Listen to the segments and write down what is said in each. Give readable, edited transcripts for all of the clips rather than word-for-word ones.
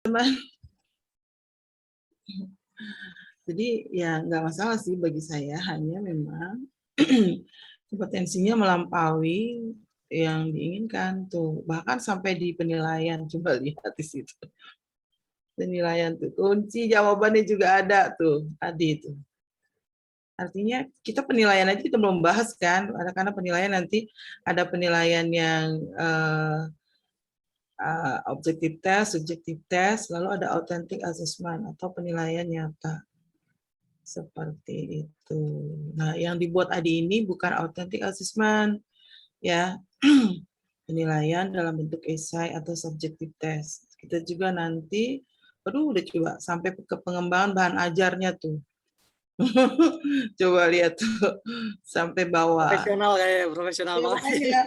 teman. Jadi ya nggak masalah sih bagi saya, hanya memang kompetensinya melampaui yang diinginkan tuh. Bahkan sampai di penilaian, coba lihat di situ. Penilaian tuh, kunci jawabannya juga ada tuh, tadi itu. Artinya kita penilaian aja kita belum bahas kan, karena penilaian nanti ada penilaian yang objective test, subjective test, lalu ada authentic assessment atau penilaian nyata. Seperti itu. Nah, yang dibuat Adi ini bukan authentic assessment, ya. Penilaian dalam bentuk esai atau subjective test. Kita juga nanti, udah coba sampai ke pengembangan bahan ajarnya tuh. Coba lihat tuh, sampai bawah. Profesional kayak profesional Ya, banget. makanya,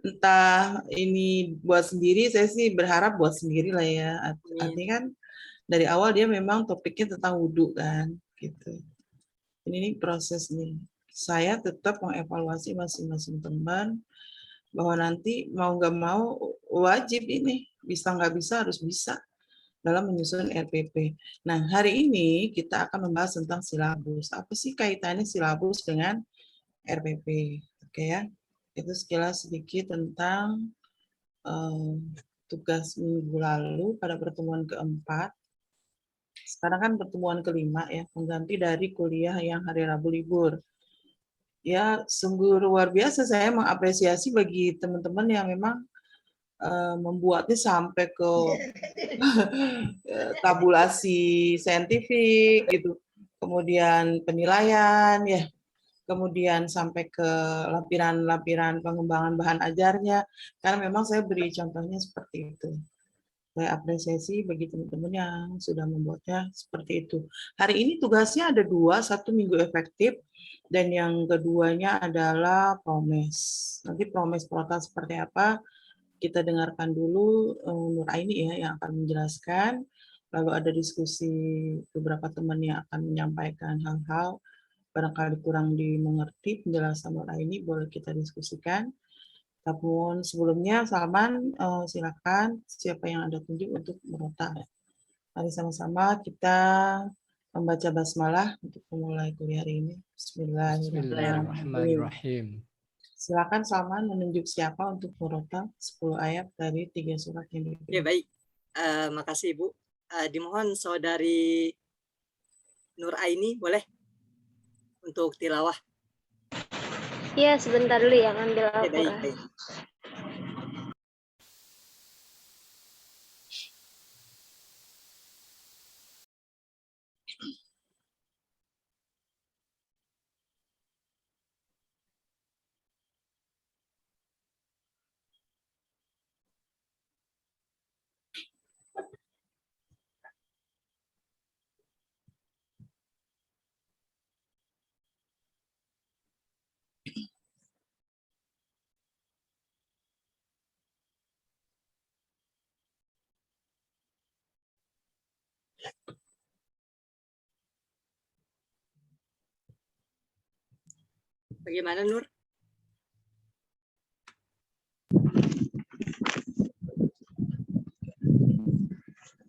entah ini buat sendiri, saya sih berharap buat sendiri lah ya. Artinya kan dari awal dia memang topiknya tentang wudhu kan, gitu. Ini proses nih. Saya tetap mengevaluasi masing-masing teman bahwa nanti mau nggak mau wajib ini, bisa nggak bisa harus bisa dalam menyusun RPP. Nah, hari ini kita akan membahas tentang silabus. Apa sih kaitannya silabus dengan RPP? Oke ya, itu sekilas sedikit tentang tugas minggu lalu pada pertemuan keempat. Sekarang kan pertemuan kelima ya, mengganti dari kuliah yang hari Rabu libur. Ya, sungguh luar biasa saya mengapresiasi bagi teman-teman yang memang membuatnya sampai ke tabulasi saintifik gitu, kemudian penilaian ya, kemudian sampai ke lampiran-lampiran pengembangan bahan ajarnya, karena memang saya beri contohnya seperti itu. Saya apresiasi bagi teman-teman yang sudah membuatnya seperti itu. Hari ini tugasnya ada 2, satu minggu efektif, dan yang keduanya adalah promes. Nanti promes protokol seperti apa, kita dengarkan dulu Nur Aini ya yang akan menjelaskan, lalu ada diskusi beberapa teman yang akan menyampaikan hal-hal barangkali kurang dimengerti penjelasan Nur Aini, boleh kita diskusikan. Namun sebelumnya Salman silakan, siapa yang Anda tunjuk untuk merotak. Mari sama-sama kita membaca basmalah untuk memulai kuliah hari ini. Bismillahirrahmanirrahim. Silakan Salman menunjuk siapa untuk merotak 10 ayat dari 3 surat yang dipilih. Ya baik, makasih Ibu. Dimohon saudari Nur Aini boleh untuk tilawah. Iya, sebentar dulu ya ngambil Ya baik, Al-Quran. baik. Bagaimana Nur?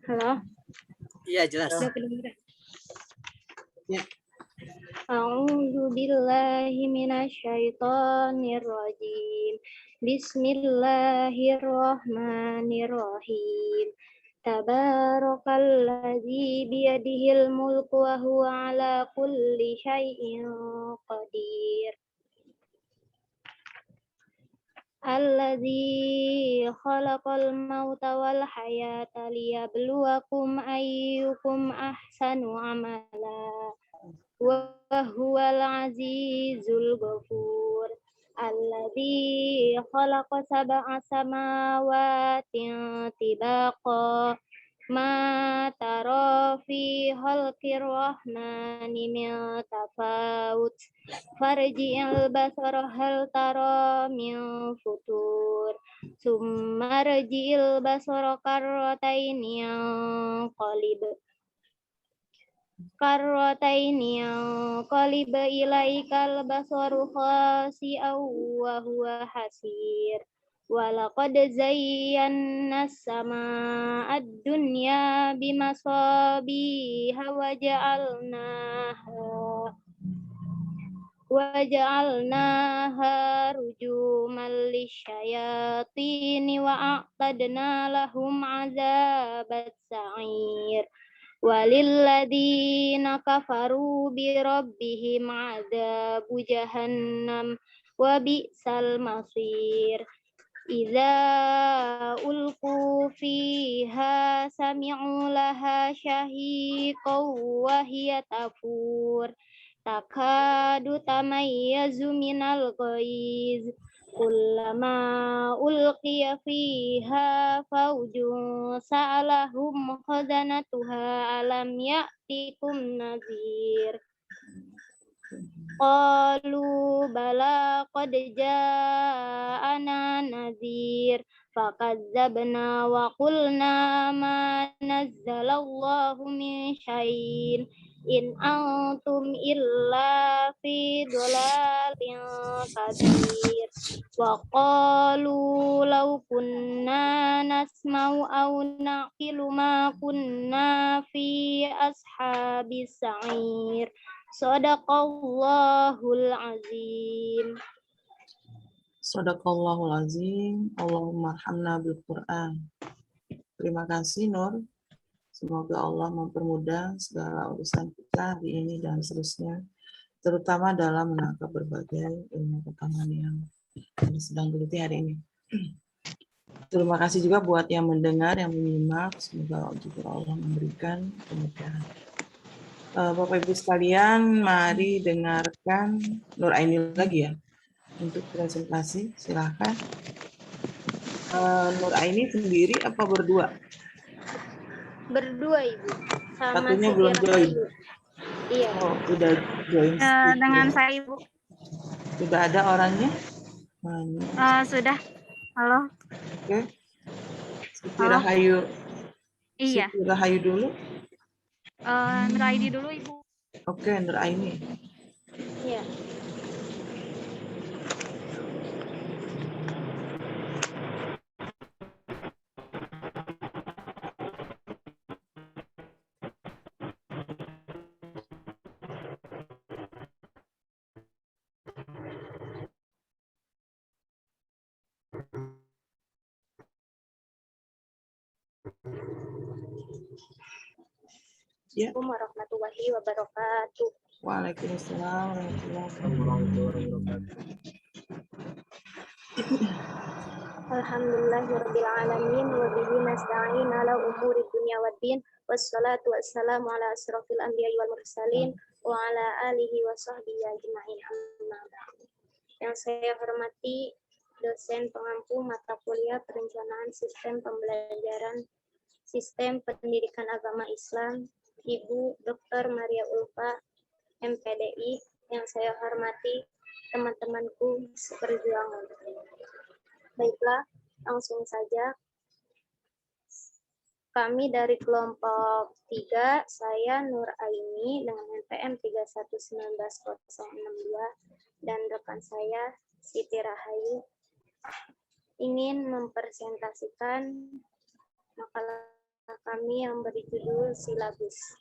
Halo. Iya jelas. Ya. A'udzu billahi minasyaitonir rajim. Bismillahirrahmanirrahim. Tabarakalladzi biyadihil mulku wa huwa ala kulli syai'in qadir. Alladzi khalaqal mauta wal hayata liyabluwakum ayyukum ahsanu amala wa huwal azizul ghafur. Alladzi khalaqa sab'a samawati tibaqa ma tara fi khalqir rahmani min tafawut farji'il basara hal tara min futur summa rji'il basara karrataini yanqalib ilaikal basaru khasi'an wa huwa hasir Walaqad zayyana as-samaa'a ad-dunya bimasabiha waja'alnaha rujuman lisyayatini wa a'tadna lahum 'adzabat sa'ir. Walilladzina kafaru bi rabbihim 'adzabu jahannam wa bi'sal masir. Idza ulqu fiha sami'u laha syahiqan wa hiya tafur. Takadu tamayyazu minal ghaiz. Kullama ulqiya fiha faujun sa'alahum khazanatuha alam ya'tikum nadhir. Qalu bala qad ja'ana nadhir fakadzabna wa qulna ma nazzalallahu min syai'in in antum illa fi dhalalin kabir. Wa qalu law kunna nasma'u aw naqilu ma kunna fi ashabis sa'ir. Shadaqallahul azim. Shadaqallahul azim. Allahumma arhamna bil Qur'an. Terima kasih Nur. Semoga Allah mempermudah segala urusan kita di ini dan seterusnya, terutama dalam menangkap berbagai ilmu pengetahuan yang kita sedang geluti hari ini. Terima kasih juga buat yang mendengar, yang menyimak. Semoga juga Allah memberikan kemudahan. Bapak Ibu sekalian, mari dengarkan Nur Aini lagi ya untuk presentasi. Silakan. Nur Aini sendiri apa berdua? Berdua Ibu. Sama Satunya Siti belum join. Rahayu. Iya. Oh, udah join. Dengan saya Ibu. Sudah ada orangnya? Sudah. Halo. Oke. Siti Rahayu. Iya. Siti Rahayu dulu. Nur Aini dulu Ibu. Oke, Nur Aini. Iya. Ya. Assalamualaikum warahmatullahi wabarakatuh. Waalaikumsalam warahmatullahi wabarakatuh. Alhamdulillahirabbil alamin wa bihi nasta'in ala umuri dunya waddin wassalatu wassalamu ala asrofil anbiya'i wal mursalin wa ala alihi wa sahbihi ajma'in amma ba'du. Yang saya hormati dosen pengampu mata kuliah perencanaan sistem pembelajaran sistem pendidikan agama Islam Ibu Dr. Maria Ulfa MPDI, yang saya hormati teman-temanku seperjuangan. Baiklah, langsung saja. Kami dari kelompok 3, saya Nur Aini dengan NPM 3119.062 dan rekan saya Siti Rahayu ingin mempresentasikan makalah kami yang berjudul silabus.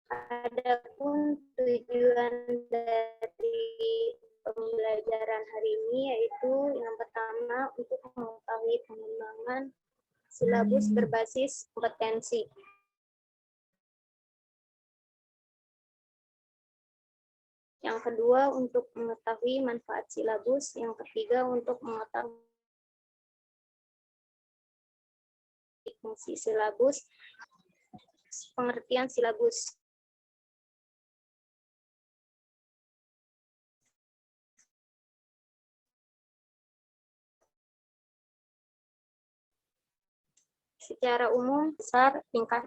Adapun tujuan dari pembelajaran hari ini yaitu yang pertama untuk mengetahui pengembangan silabus berbasis kompetensi. Yang kedua untuk mengetahui manfaat silabus, yang ketiga untuk mengetahui fungsi silabus, pengertian silabus. Secara umum, besar tingkat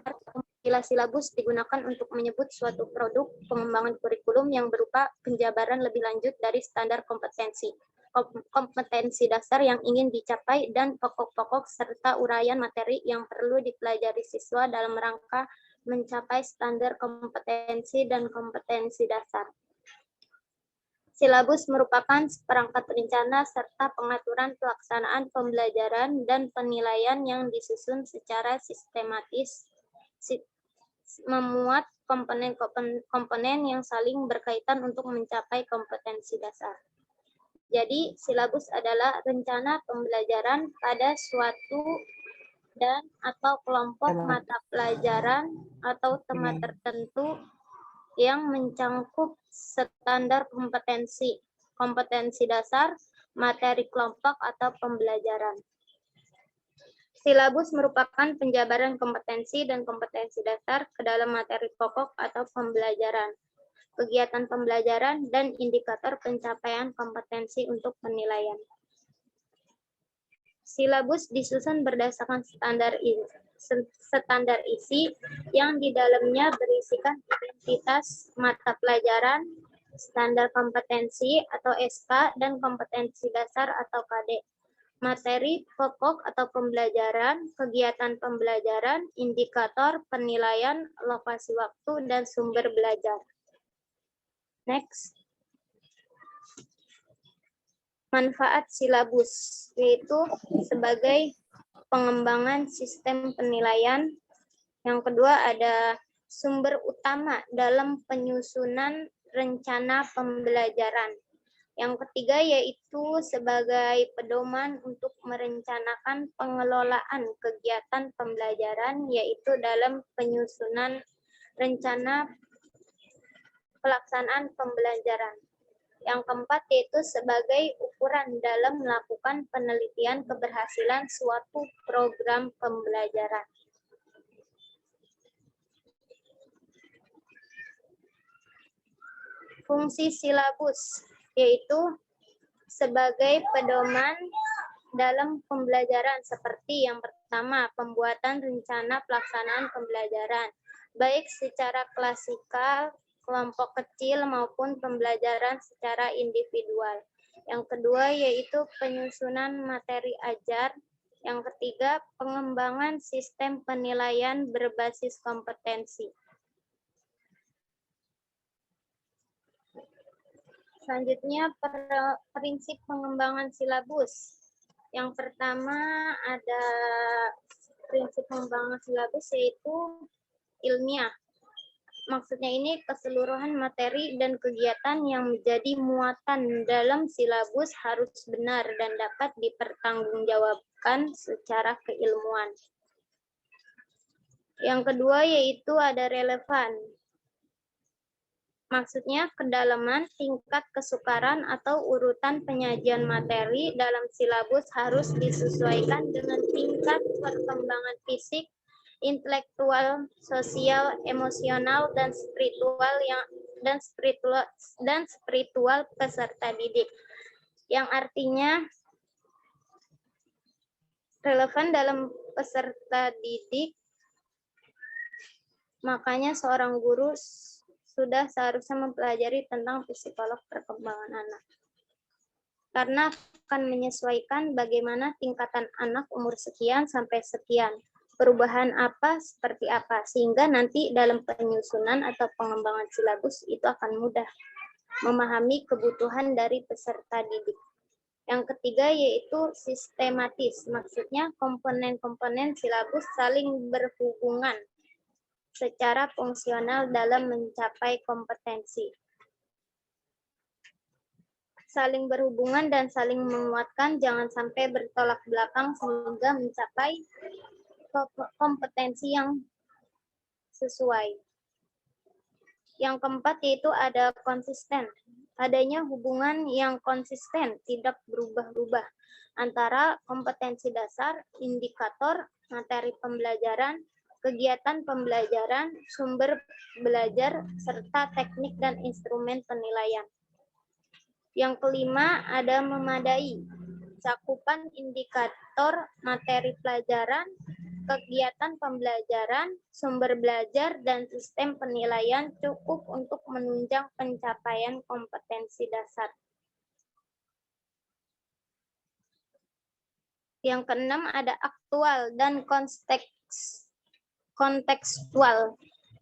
istilah silabus digunakan untuk menyebut suatu produk pengembangan kurikulum yang berupa penjabaran lebih lanjut dari standar kompetensi dasar yang ingin dicapai dan pokok-pokok serta uraian materi yang perlu dipelajari siswa dalam rangka mencapai standar kompetensi dan kompetensi dasar. Silabus merupakan seperangkat rencana serta pengaturan pelaksanaan pembelajaran dan penilaian yang disusun secara sistematis, memuat komponen-komponen yang saling berkaitan untuk mencapai kompetensi dasar. Jadi, silabus adalah rencana pembelajaran pada suatu dan atau kelompok mata pelajaran atau tema tertentu yang mencangkup standar kompetensi dasar, materi kelompok atau pembelajaran. Silabus merupakan penjabaran kompetensi dan kompetensi dasar ke dalam materi pokok atau pembelajaran, kegiatan pembelajaran, dan indikator pencapaian kompetensi untuk penilaian. Silabus disusun berdasarkan standar isi yang di dalamnya berisikan identitas mata pelajaran, standar kompetensi atau SK, dan kompetensi dasar atau KD, materi pokok atau pembelajaran, kegiatan pembelajaran, indikator penilaian, lokasi waktu, dan sumber belajar. Next. Manfaat silabus, yaitu sebagai pengembangan sistem penilaian. Yang kedua ada sumber utama dalam penyusunan rencana pembelajaran. Yang ketiga yaitu sebagai pedoman untuk merencanakan pengelolaan kegiatan pembelajaran, yaitu dalam penyusunan rencana pelaksanaan pembelajaran. Yang keempat yaitu sebagai ukuran dalam melakukan penelitian keberhasilan suatu program pembelajaran. Fungsi silabus yaitu sebagai pedoman dalam pembelajaran seperti yang pertama, pembuatan rencana pelaksanaan pembelajaran, baik secara klasikal, kelompok kecil maupun pembelajaran secara individual. Yang kedua yaitu penyusunan materi ajar. Yang ketiga, pengembangan sistem penilaian berbasis kompetensi. Selanjutnya, prinsip pengembangan silabus. Yang pertama ada prinsip pengembangan silabus yaitu ilmiah. Maksudnya ini keseluruhan materi dan kegiatan yang menjadi muatan dalam silabus harus benar dan dapat dipertanggungjawabkan secara keilmuan. Yang kedua yaitu ada relevan. Maksudnya kedalaman, tingkat kesukaran atau urutan penyajian materi dalam silabus harus disesuaikan dengan tingkat perkembangan fisik, intelektual, sosial, emosional, dan spiritual peserta didik. Yang artinya relevan dalam peserta didik, makanya seorang guru sudah seharusnya mempelajari tentang psikolog perkembangan anak. Karena akan menyesuaikan bagaimana tingkatan anak umur sekian sampai sekian. Perubahan apa, seperti apa, sehingga nanti dalam penyusunan atau pengembangan silabus itu akan mudah memahami kebutuhan dari peserta didik. Yang ketiga yaitu sistematis, maksudnya komponen-komponen silabus saling berhubungan secara fungsional dalam mencapai kompetensi. Saling berhubungan dan saling menguatkan, jangan sampai bertolak belakang sehingga mencapai kompetensi yang sesuai. Yang keempat yaitu ada konsisten. Adanya hubungan yang konsisten, tidak berubah-ubah antara kompetensi dasar, indikator, materi pembelajaran, kegiatan pembelajaran, sumber belajar, serta teknik dan instrumen penilaian. Yang kelima ada memadai. Cakupan indikator, materi pelajaran, kegiatan pembelajaran, sumber belajar, dan sistem penilaian cukup untuk menunjang pencapaian kompetensi dasar. Yang keenam ada aktual dan kontekstual,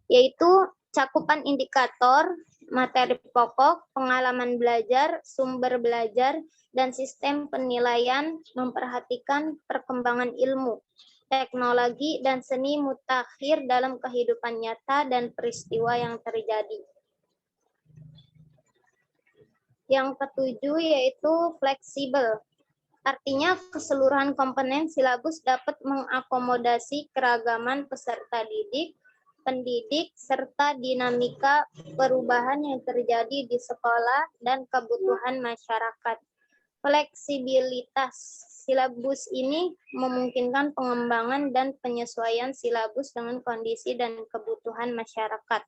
yaitu cakupan indikator materi pokok, pengalaman belajar, sumber belajar, dan sistem penilaian memperhatikan perkembangan ilmu, teknologi, dan seni mutakhir dalam kehidupan nyata dan peristiwa yang terjadi. Yang ketujuh yaitu fleksibel. Artinya keseluruhan komponen silabus dapat mengakomodasi keragaman peserta didik, pendidik, serta dinamika perubahan yang terjadi di sekolah dan kebutuhan masyarakat. Fleksibilitas silabus ini memungkinkan pengembangan dan penyesuaian silabus dengan kondisi dan kebutuhan masyarakat.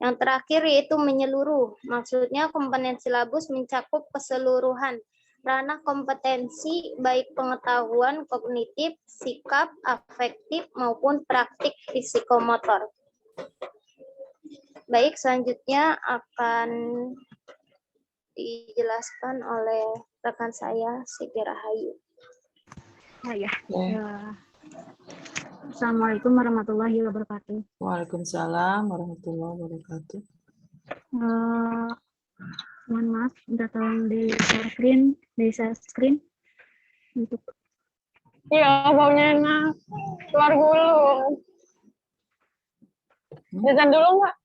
Yang terakhir yaitu menyeluruh. Maksudnya komponen silabus mencakup keseluruhan ranah kompetensi baik pengetahuan kognitif, sikap, afektif, maupun praktik psikomotor. Baik, selanjutnya akan dijelaskan oleh rekan saya, Siti Rahayu. Ya. Assalamualaikum warahmatullahi wabarakatuh. Waalaikumsalam warahmatullahi wabarakatuh. Mohon maaf, minta tolong di share screen untuk. Iya, baunya enak. Keluar gulung. Jajan dulu nggak?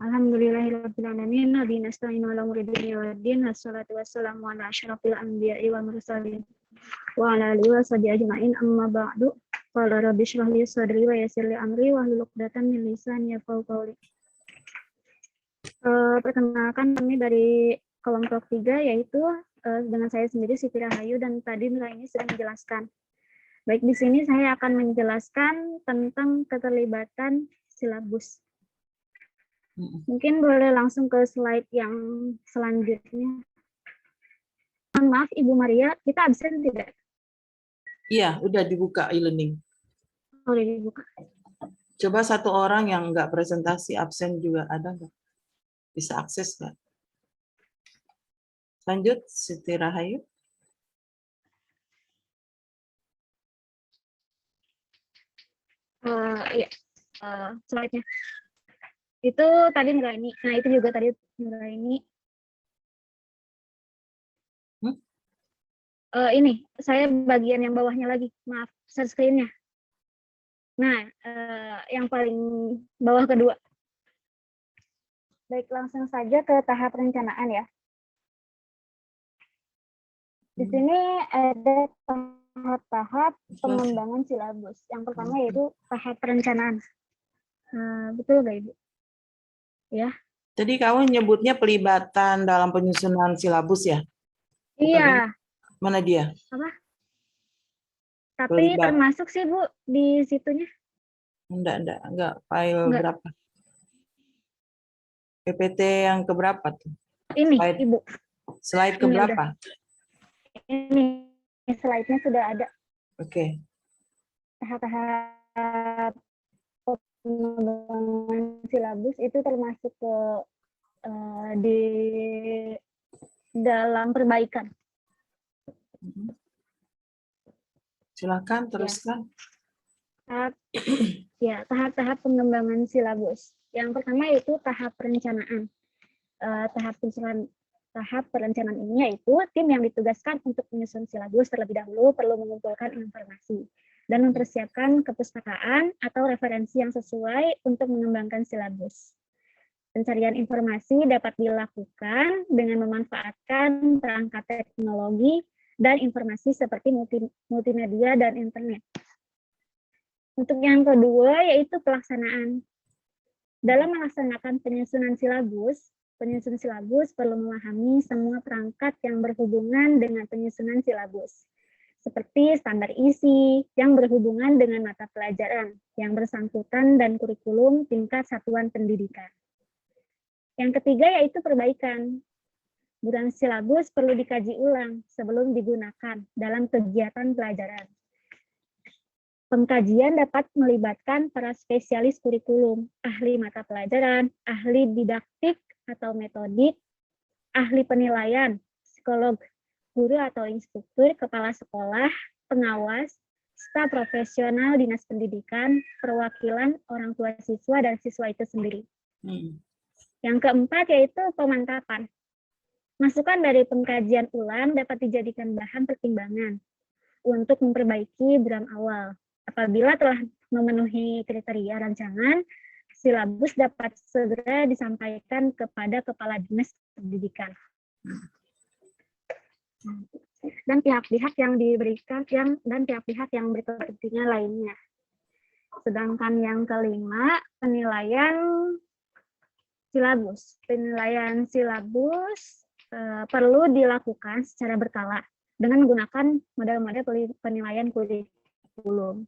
Alhamdulillahirabbil alamin, nabi nasta'inu ala umuri dunya waddin, wassalatu wassalamu ala asyrafil anbiya'i wal mursalin wa ala alihi washabihi ajma'in, amma ba'du. Qala rabbi shrah li sadri wa yassir li amri wahlul 'uqdatam min lisani yafqahu qawli. Perkenalkan, kami dari kelompok 3, yaitu dengan saya sendiri Siti Rahayu, dan tadi Nuraini sudah menjelaskan. Baik, di sini saya akan menjelaskan tentang keterlibatan silabus. Mungkin boleh langsung ke slide yang selanjutnya. Mohon maaf Ibu Maria, kita absen tidak? Iya, udah dibuka e-learning. Boleh dibuka. Coba satu orang yang nggak presentasi absen juga ada nggak? Bisa akses nggak? Lanjut, Siti Rahayu. Iya, slide-nya. Itu tadi Nuraini. Nah, itu juga tadi Nuraini. Ini, saya bagian yang bawahnya lagi. Maaf, share screen-nya. Nah, yang paling bawah kedua. Baik, langsung saja ke tahap perencanaan ya. Di sini ada tahap-tahap pengembangan silabus. Yang pertama yaitu tahap perencanaan. Betul nggak Ibu? Ya. Tadi kamu nyebutnya pelibatan dalam penyusunan silabus ya? Iya. Mana dia? Apa? Tapi termasuk sih Bu di situnya. Enggak. File berapa? PPT yang keberapa tuh? Ini, Ibu. Slide keberapa? Ini slide-nya sudah ada. Oke. Tahap-tahap pengembangan silabus itu termasuk ke di dalam perbaikan. Silakan teruskan. Tahap-tahap pengembangan silabus. Yang pertama yaitu tahap perencanaan. Tahap perencanaan ini yaitu tim yang ditugaskan untuk menyusun silabus terlebih dahulu perlu mengumpulkan informasi dan mempersiapkan kepustakaan atau referensi yang sesuai untuk mengembangkan silabus. Pencarian informasi dapat dilakukan dengan memanfaatkan perangkat teknologi dan informasi seperti multimedia dan internet. Untuk yang kedua yaitu pelaksanaan. Dalam melaksanakan penyusunan silabus, penyusun silabus perlu memahami semua perangkat yang berhubungan dengan penyusunan silabus, seperti standar isi yang berhubungan dengan mata pelajaran yang bersangkutan dan kurikulum tingkat satuan pendidikan. Yang ketiga yaitu perbaikan. Bidang silabus perlu dikaji ulang sebelum digunakan dalam kegiatan pelajaran. Pengkajian dapat melibatkan para spesialis kurikulum, ahli mata pelajaran, ahli didaktik atau metodik, ahli penilaian, psikolog, guru atau instruktur, kepala sekolah, pengawas, staf profesional Dinas Pendidikan, perwakilan orang tua siswa dan siswa itu sendiri. Yang keempat yaitu pemantapan. Masukan dari pengkajian ulang dapat dijadikan bahan pertimbangan untuk memperbaiki buram awal. Apabila telah memenuhi kriteria rancangan, silabus dapat segera disampaikan kepada Kepala Dinas Pendidikan dan pihak-pihak yang berkepentingan lainnya. Sedangkan yang kelima, penilaian silabus. Penilaian silabus perlu dilakukan secara berkala dengan menggunakan model-model penilaian kurikulum.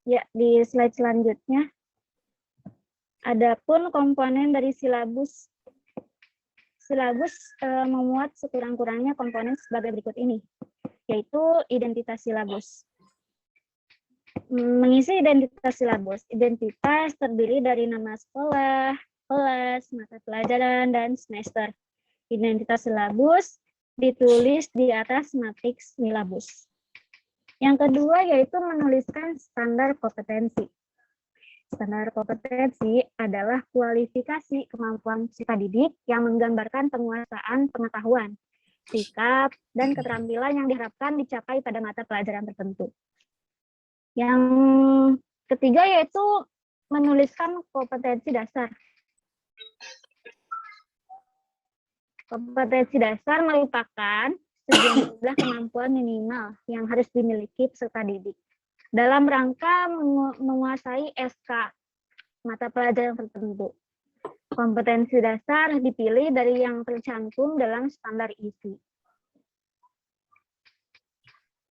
Ya, di slide selanjutnya. Adapun komponen dari silabus. Silabus memuat sekurang-kurangnya komponen sebagai berikut ini, yaitu identitas silabus. Mengisi identitas silabus. Identitas terdiri dari nama sekolah, kelas, mata pelajaran, dan semester. Identitas silabus ditulis di atas matriks silabus. Yang kedua yaitu menuliskan standar kompetensi. Standar kompetensi adalah kualifikasi kemampuan peserta didik yang menggambarkan penguasaan pengetahuan, sikap, dan keterampilan yang diharapkan dicapai pada mata pelajaran tertentu. Yang ketiga yaitu menuliskan kompetensi dasar. Kompetensi dasar merupakan sejumlah kemampuan minimal yang harus dimiliki peserta didik dalam rangka menguasai SK mata pelajaran tertentu. Kompetensi dasar dipilih dari yang tercantum dalam standar isi.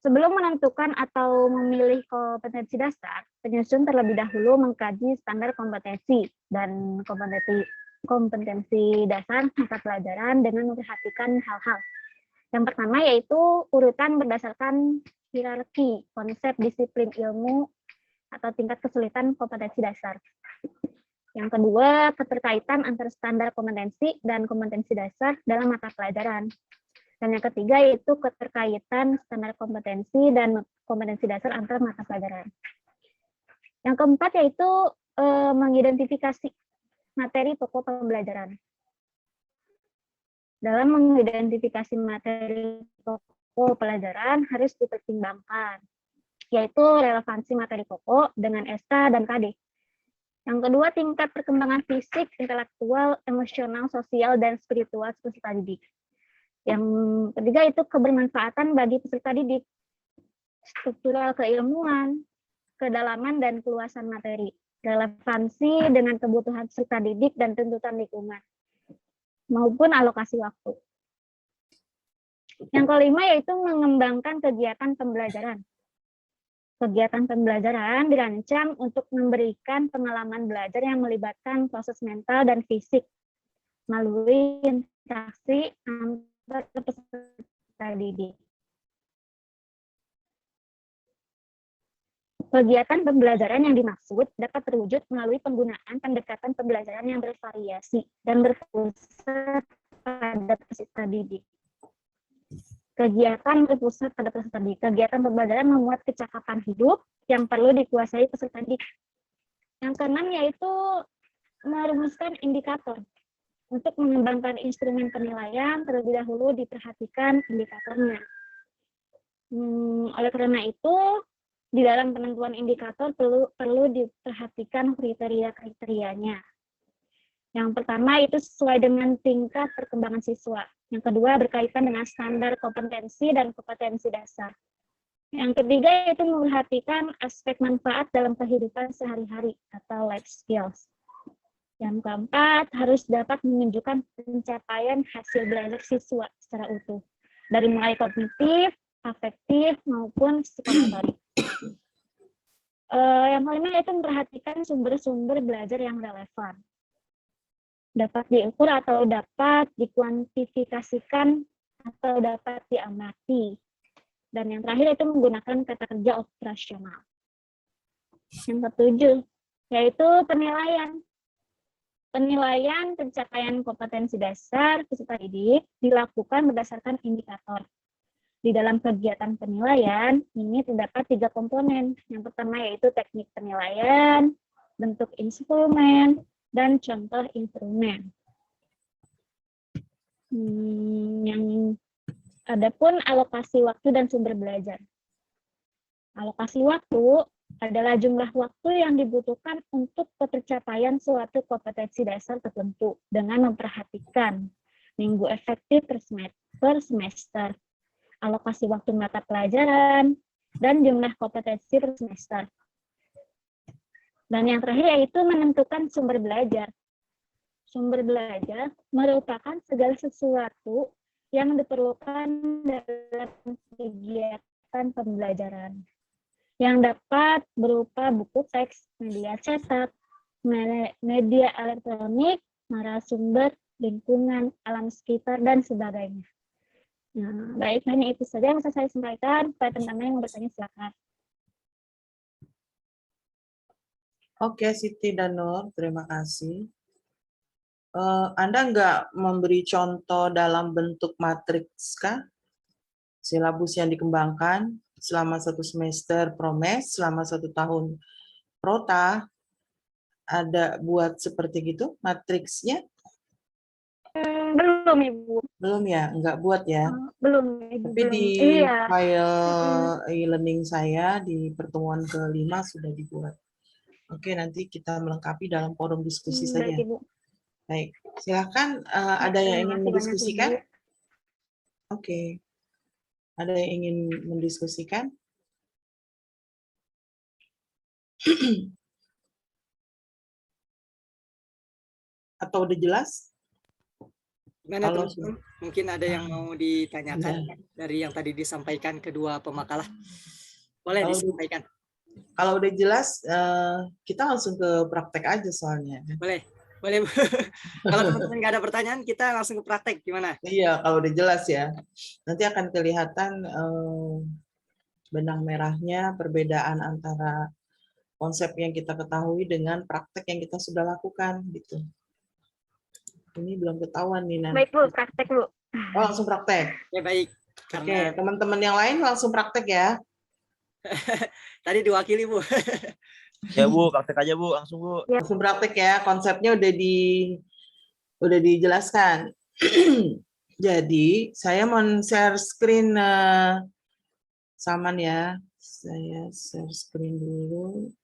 Sebelum menentukan atau memilih kompetensi dasar, penyusun terlebih dahulu mengkaji standar kompetensi dan kompetensi dasar mata pelajaran dengan memperhatikan hal-hal. Yang pertama yaitu urutan berdasarkan hierarki konsep disiplin ilmu atau tingkat kesulitan kompetensi dasar. Yang kedua, keterkaitan antara standar kompetensi dan kompetensi dasar dalam mata pelajaran. Dan yang ketiga yaitu keterkaitan standar kompetensi dan kompetensi dasar antar mata pelajaran. Yang keempat yaitu mengidentifikasi materi pokok pembelajaran. Dalam mengidentifikasi materi pokok pelajaran harus dipertimbangkan, yaitu relevansi materi pokok dengan SK dan KD. Yang kedua, tingkat perkembangan fisik, intelektual, emosional, sosial, dan spiritual peserta didik. Yang ketiga itu kebermanfaatan bagi peserta didik, struktural keilmuan, kedalaman dan keluasan materi, relevansi dengan kebutuhan peserta didik dan tuntutan lingkungan, maupun alokasi waktu. Yang kelima yaitu mengembangkan kegiatan pembelajaran. Kegiatan pembelajaran dirancang untuk memberikan pengalaman belajar yang melibatkan proses mental dan fisik melalui interaksi antar peserta didik. Kegiatan pembelajaran yang dimaksud dapat terwujud melalui penggunaan pendekatan pembelajaran yang bervariasi dan berpusat pada peserta didik. Kegiatan berpusat pada peserta didik. Kegiatan pembelajaran memuat kecakapan hidup yang perlu dikuasai peserta didik. Yang keenam yaitu merumuskan indikator. Untuk mengembangkan instrumen penilaian, terlebih dahulu diperhatikan indikatornya. Oleh karena itu, di dalam penentuan indikator perlu diperhatikan kriteria-kriterianya. Yang pertama itu sesuai dengan tingkat perkembangan siswa. Yang kedua berkaitan dengan standar kompetensi dan kompetensi dasar. Yang ketiga itu memperhatikan aspek manfaat dalam kehidupan sehari-hari atau life skills. Yang keempat harus dapat menunjukkan pencapaian hasil belajar siswa secara utuh, dari mulai kognitif, afektif maupun psikomotorik. Yang kelima yaitu memperhatikan sumber-sumber belajar yang relevan. Dapat diukur atau dapat dikuantifikasikan atau dapat diamati. Dan yang terakhir itu menggunakan kata kerja operasional. Yang ketujuh yaitu penilaian. Penilaian pencapaian kompetensi dasar peserta didik dilakukan berdasarkan indikator. Di dalam kegiatan penilaian, ini terdapat 3 komponen. Yang pertama yaitu teknik penilaian, bentuk instrumen, dan contoh instrumen. Yang adapun alokasi waktu dan sumber belajar. Alokasi waktu adalah jumlah waktu yang dibutuhkan untuk pencapaian suatu kompetensi dasar tertentu dengan memperhatikan minggu efektif per semester, alokasi waktu mata pelajaran, dan jumlah kompetensi per semester. Dan yang terakhir yaitu menentukan sumber belajar. Sumber belajar merupakan segala sesuatu yang diperlukan dalam kegiatan pembelajaran, yang dapat berupa buku teks, media cetak, media elektronik, narasumber, lingkungan, alam sekitar, dan sebagainya. Nah, baik, hanya itu saja yang bisa saya sampaikan. Pada teman-teman yang bertanya, silakan. Oke, Siti dan Nur, terima kasih. Anda nggak memberi contoh dalam bentuk matriks kah? Silabus yang dikembangkan selama 1 semester Promes, selama 1 tahun Prota, ada buat seperti gitu matriksnya? Belum, Ibu. Belum ya, nggak buat ya. Belum, Ibu. Tapi belum. di Iya. file e-learning saya di pertemuan ke-5 sudah dibuat. Oke, nanti kita melengkapi dalam forum diskusi saja. Baik, Ibu. Baik, silakan. Ada yang ingin mendiskusikan? Oke. Ada yang ingin mendiskusikan? Atau udah jelas? Gimana Kalau teman-teman? Mungkin ada yang mau ditanyakan ya. dari yang tadi disampaikan kedua pemakalah. Boleh Kalau disampaikan. Kalau udah jelas, kita langsung ke praktek aja soalnya. Boleh. Boleh. Kalau teman-teman nggak ada pertanyaan, kita langsung ke praktek. Gimana? Iya, kalau udah jelas ya. Nanti akan kelihatan benang merahnya, perbedaan antara konsep yang kita ketahui dengan praktek yang kita sudah lakukan gitu. Ini belum ketahuan nih nanti. Baik, Bu, praktek, Bu. Oh, langsung praktek. Ya baik. Oke, teman-teman yang lain langsung praktek ya. Tadi diwakili, Bu. Ya, Bu, praktek aja, Bu, langsung, Bu. Langsung praktek ya. Konsepnya udah dijelaskan. Jadi, saya mau share screen Saman ya. Saya share screen dulu.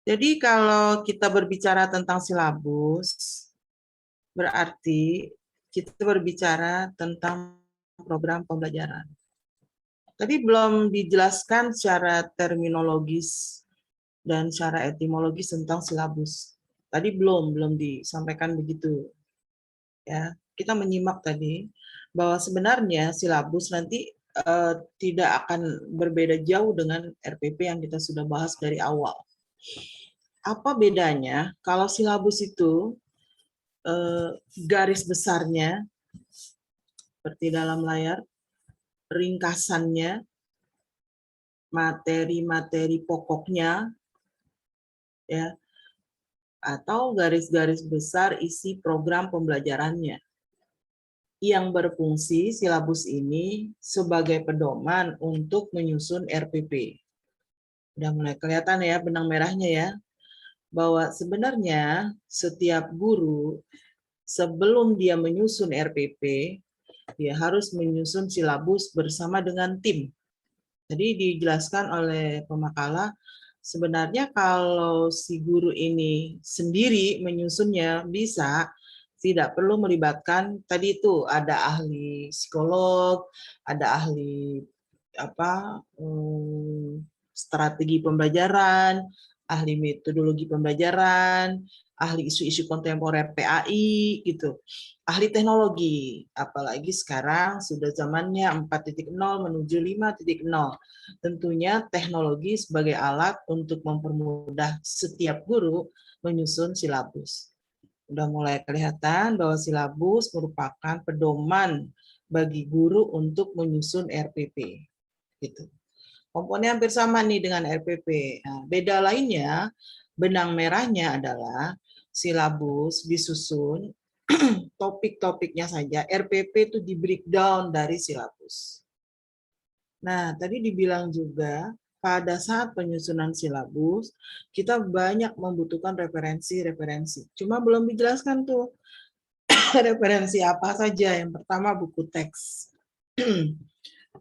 Jadi kalau kita berbicara tentang silabus, berarti kita berbicara tentang program pembelajaran. Tadi belum dijelaskan secara terminologis dan secara etimologis tentang silabus. Tadi belum disampaikan begitu. Ya, kita menyimak tadi bahwa sebenarnya silabus nanti tidak akan berbeda jauh dengan RPP yang kita sudah bahas dari awal. Apa bedanya kalau silabus itu garis besarnya seperti dalam layar, ringkasannya, materi-materi pokoknya, ya, atau garis-garis besar isi program pembelajarannya yang berfungsi silabus ini sebagai pedoman untuk menyusun RPP. Udah mulai kelihatan ya benang merahnya ya, bahwa sebenarnya setiap guru sebelum dia menyusun RPP, dia harus menyusun silabus bersama dengan tim. Jadi dijelaskan oleh pemakalah, sebenarnya kalau si guru ini sendiri menyusunnya bisa, tidak perlu melibatkan tadi itu ada ahli psikolog, ada ahli strategi pembelajaran, ahli metodologi pembelajaran, ahli isu-isu kontemporer PAI gitu, ahli teknologi, apalagi sekarang sudah zamannya 4.0 menuju 5.0. Tentunya teknologi sebagai alat untuk mempermudah setiap guru menyusun silabus. Udah mulai kelihatan bahwa silabus merupakan pedoman bagi guru untuk menyusun RPP. Gitu. Komponen hampir sama nih dengan RPP. Nah, beda lainnya, benang merahnya adalah silabus disusun, topik-topiknya saja. RPP itu di breakdown dari silabus. Nah, tadi dibilang juga pada saat penyusunan silabus, kita banyak membutuhkan referensi-referensi. Cuma belum dijelaskan tuh referensi apa saja. Yang pertama buku teks.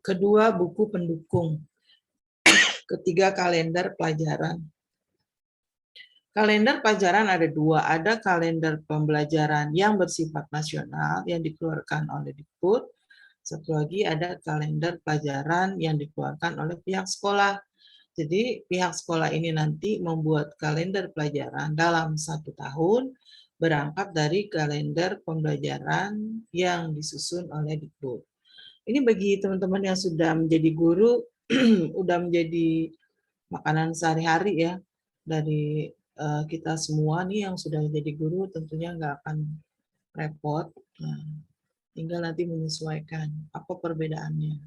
Kedua buku pendukung. Ketiga kalender pelajaran. Kalender pelajaran ada dua, ada kalender pembelajaran yang bersifat nasional yang dikeluarkan oleh Dikbud. Satu lagi ada kalender pelajaran yang dikeluarkan oleh pihak sekolah. Jadi pihak sekolah ini nanti membuat kalender pelajaran dalam 1 tahun berangkat dari kalender pembelajaran yang disusun oleh Dikbud. Ini bagi teman-teman yang sudah menjadi guru, udah menjadi makanan sehari-hari ya dari kita semua nih yang sudah jadi guru tentunya nggak akan repot. Nah, tinggal nanti menyesuaikan apa perbedaannya.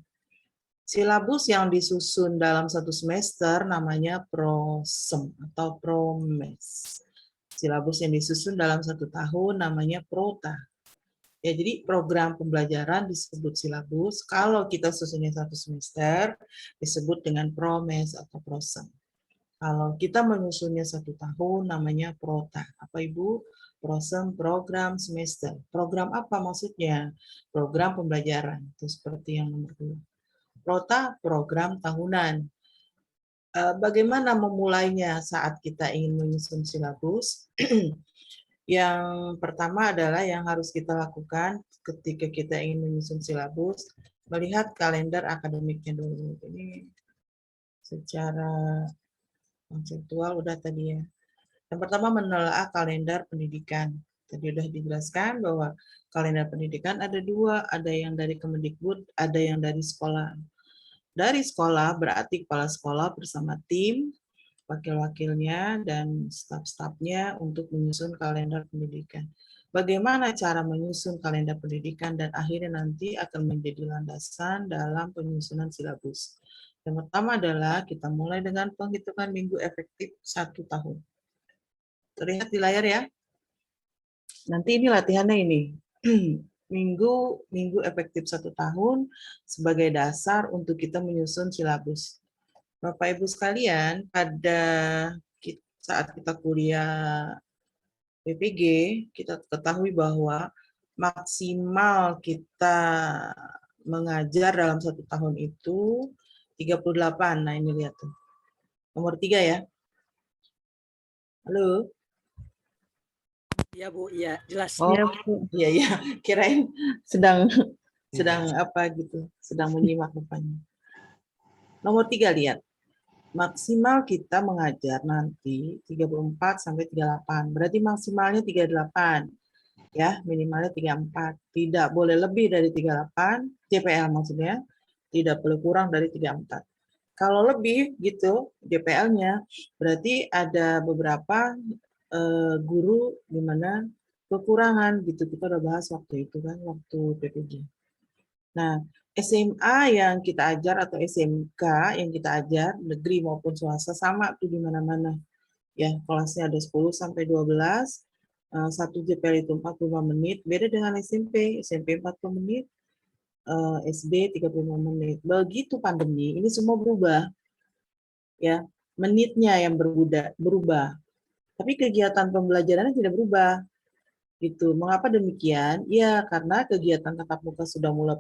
Silabus yang disusun dalam 1 semester namanya prosem atau promes. Silabus yang disusun dalam 1 tahun namanya prota. Ya, jadi program pembelajaran disebut silabus. Kalau kita susunnya 1 semester disebut dengan promes atau prosem. Kalau kita menyusunnya 1 tahun, namanya prota. Apa Ibu? Prosem, program semester. Program apa maksudnya? Program pembelajaran. Itu seperti yang nomor 2. Prota, program tahunan. Bagaimana memulainya saat kita ingin menyusun silabus? Yang pertama adalah yang harus kita lakukan ketika kita ingin menyusun silabus, melihat kalender akademiknya dulu. Ini secara konseptual udah tadi ya. Yang pertama menelaah kalender pendidikan. Tadi udah dijelaskan bahwa kalender pendidikan ada 2, ada yang dari Kemendikbud, ada yang dari sekolah. Dari sekolah berarti kepala sekolah bersama tim, wakil-wakilnya, dan staf-stafnya untuk menyusun kalender pendidikan. Bagaimana cara menyusun kalender pendidikan dan akhirnya nanti akan menjadi landasan dalam penyusunan silabus. Yang pertama adalah kita mulai dengan penghitungan minggu efektif 1 tahun. Terlihat di layar ya. Nanti ini latihannya ini. Minggu efektif 1 tahun sebagai dasar untuk kita menyusun silabus. Bapak Ibu sekalian, pada saat kita kuliah PPG, kita ketahui bahwa maksimal kita mengajar dalam 1 tahun itu 38. Nah, ini lihat tuh. Nomor 3 ya. Halo? Iya Bu, iya jelas. Oh, iya. Kirain sedang apa gitu, sedang menyimak rupanya. Nomor 3 lihat. Maksimal kita mengajar nanti 34 sampai 38. Berarti maksimalnya 38. Ya, minimalnya 34. Tidak boleh lebih dari 38, JPL maksudnya. Tidak boleh kurang dari 34. Kalau lebih gitu JPL-nya, berarti ada beberapa guru di mana kekurangan gitu. Kita udah bahas waktu itu kan, waktu PPG. Nah, SMA yang kita ajar atau SMK yang kita ajar, negeri maupun swasta, sama tuh di mana-mana. Ya, kelasnya ada 10 sampai 12, 1 JPL itu 45 menit, beda dengan SMP 40 menit, SD 35 menit. Begitu pandemi, ini semua berubah. Ya, menitnya yang berubah. Tapi kegiatan pembelajarannya tidak berubah. Gitu. Mengapa demikian? Ya, karena kegiatan tatap muka sudah mulai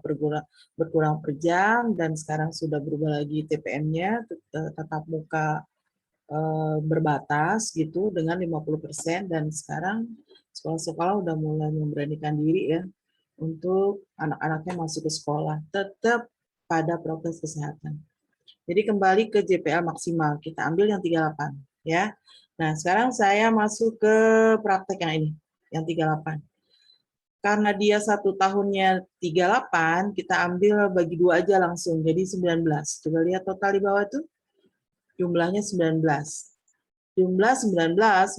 berkurang per jam dan sekarang sudah berubah lagi TPM-nya, tatap muka berbatas gitu dengan 50% dan sekarang sekolah-sekolah udah mulai memberanikan diri ya untuk anak-anaknya masuk ke sekolah, tetap pada prokes kesehatan. Jadi kembali ke JPL maksimal, kita ambil yang 38 ya. Nah, sekarang saya masuk ke praktek yang ini, yang 38. Karena dia 1 tahunnya 38, kita ambil bagi 2 aja langsung, jadi 19. Coba lihat total di bawah itu, jumlahnya 19. Jumlah 19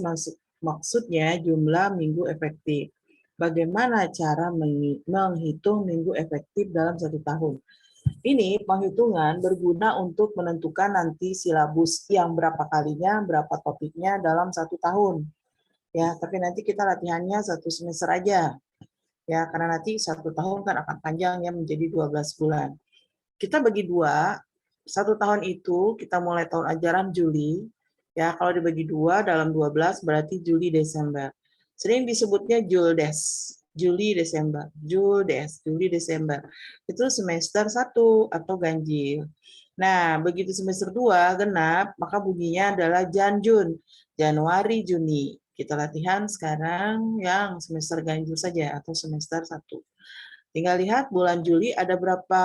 maksudnya jumlah minggu efektif. Bagaimana cara menghitung minggu efektif dalam 1 tahun? Ini penghitungan berguna untuk menentukan nanti silabus yang berapa kalinya, berapa topiknya dalam 1 tahun. Ya, tapi nanti kita latihannya 1 semester aja. Ya, karena nanti 1 tahun kan akan panjang ya menjadi 12 bulan. Kita bagi 2, 1 tahun itu kita mulai tahun ajaran Juli, ya kalau dibagi 2 dalam 12 berarti Juli Desember. Sering disebutnya Juldes, Juli Desember, Juldes, Juli Desember. Itu semester 1 atau ganjil. Nah, begitu semester 2 genap, maka bunyinya adalah Janjun, Januari Juni. Kita latihan sekarang yang semester ganjil saja atau semester 1. Tinggal lihat bulan Juli ada berapa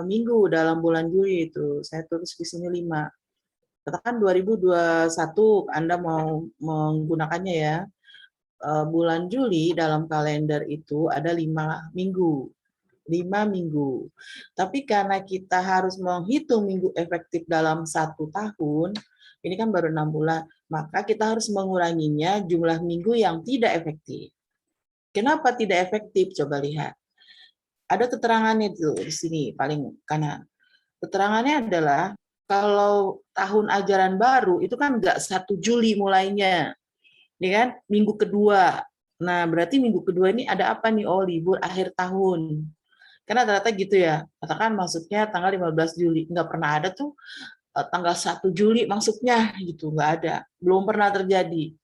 minggu dalam bulan Juli itu. Saya tulis di sini 5. Katakan 2021 Anda mau menggunakannya ya. Bulan Juli dalam kalender itu ada 5 minggu. 5 minggu. Tapi karena kita harus menghitung minggu efektif dalam 1 tahun, ini kan baru 6 bulan, maka kita harus menguranginya jumlah minggu yang tidak efektif. Kenapa tidak efektif? Coba lihat. Ada keterangannya tuh di sini paling kanan. Keterangannya adalah kalau tahun ajaran baru itu kan nggak 1 Juli mulainya, ya kan? Minggu kedua. Nah berarti minggu kedua ini ada apa nih? Oh libur akhir tahun. Karena ternyata gitu ya. Katakan maksudnya tanggal 15 Juli nggak pernah ada tuh tanggal 1 Juli maksudnya gitu, nggak ada. Belum pernah terjadi.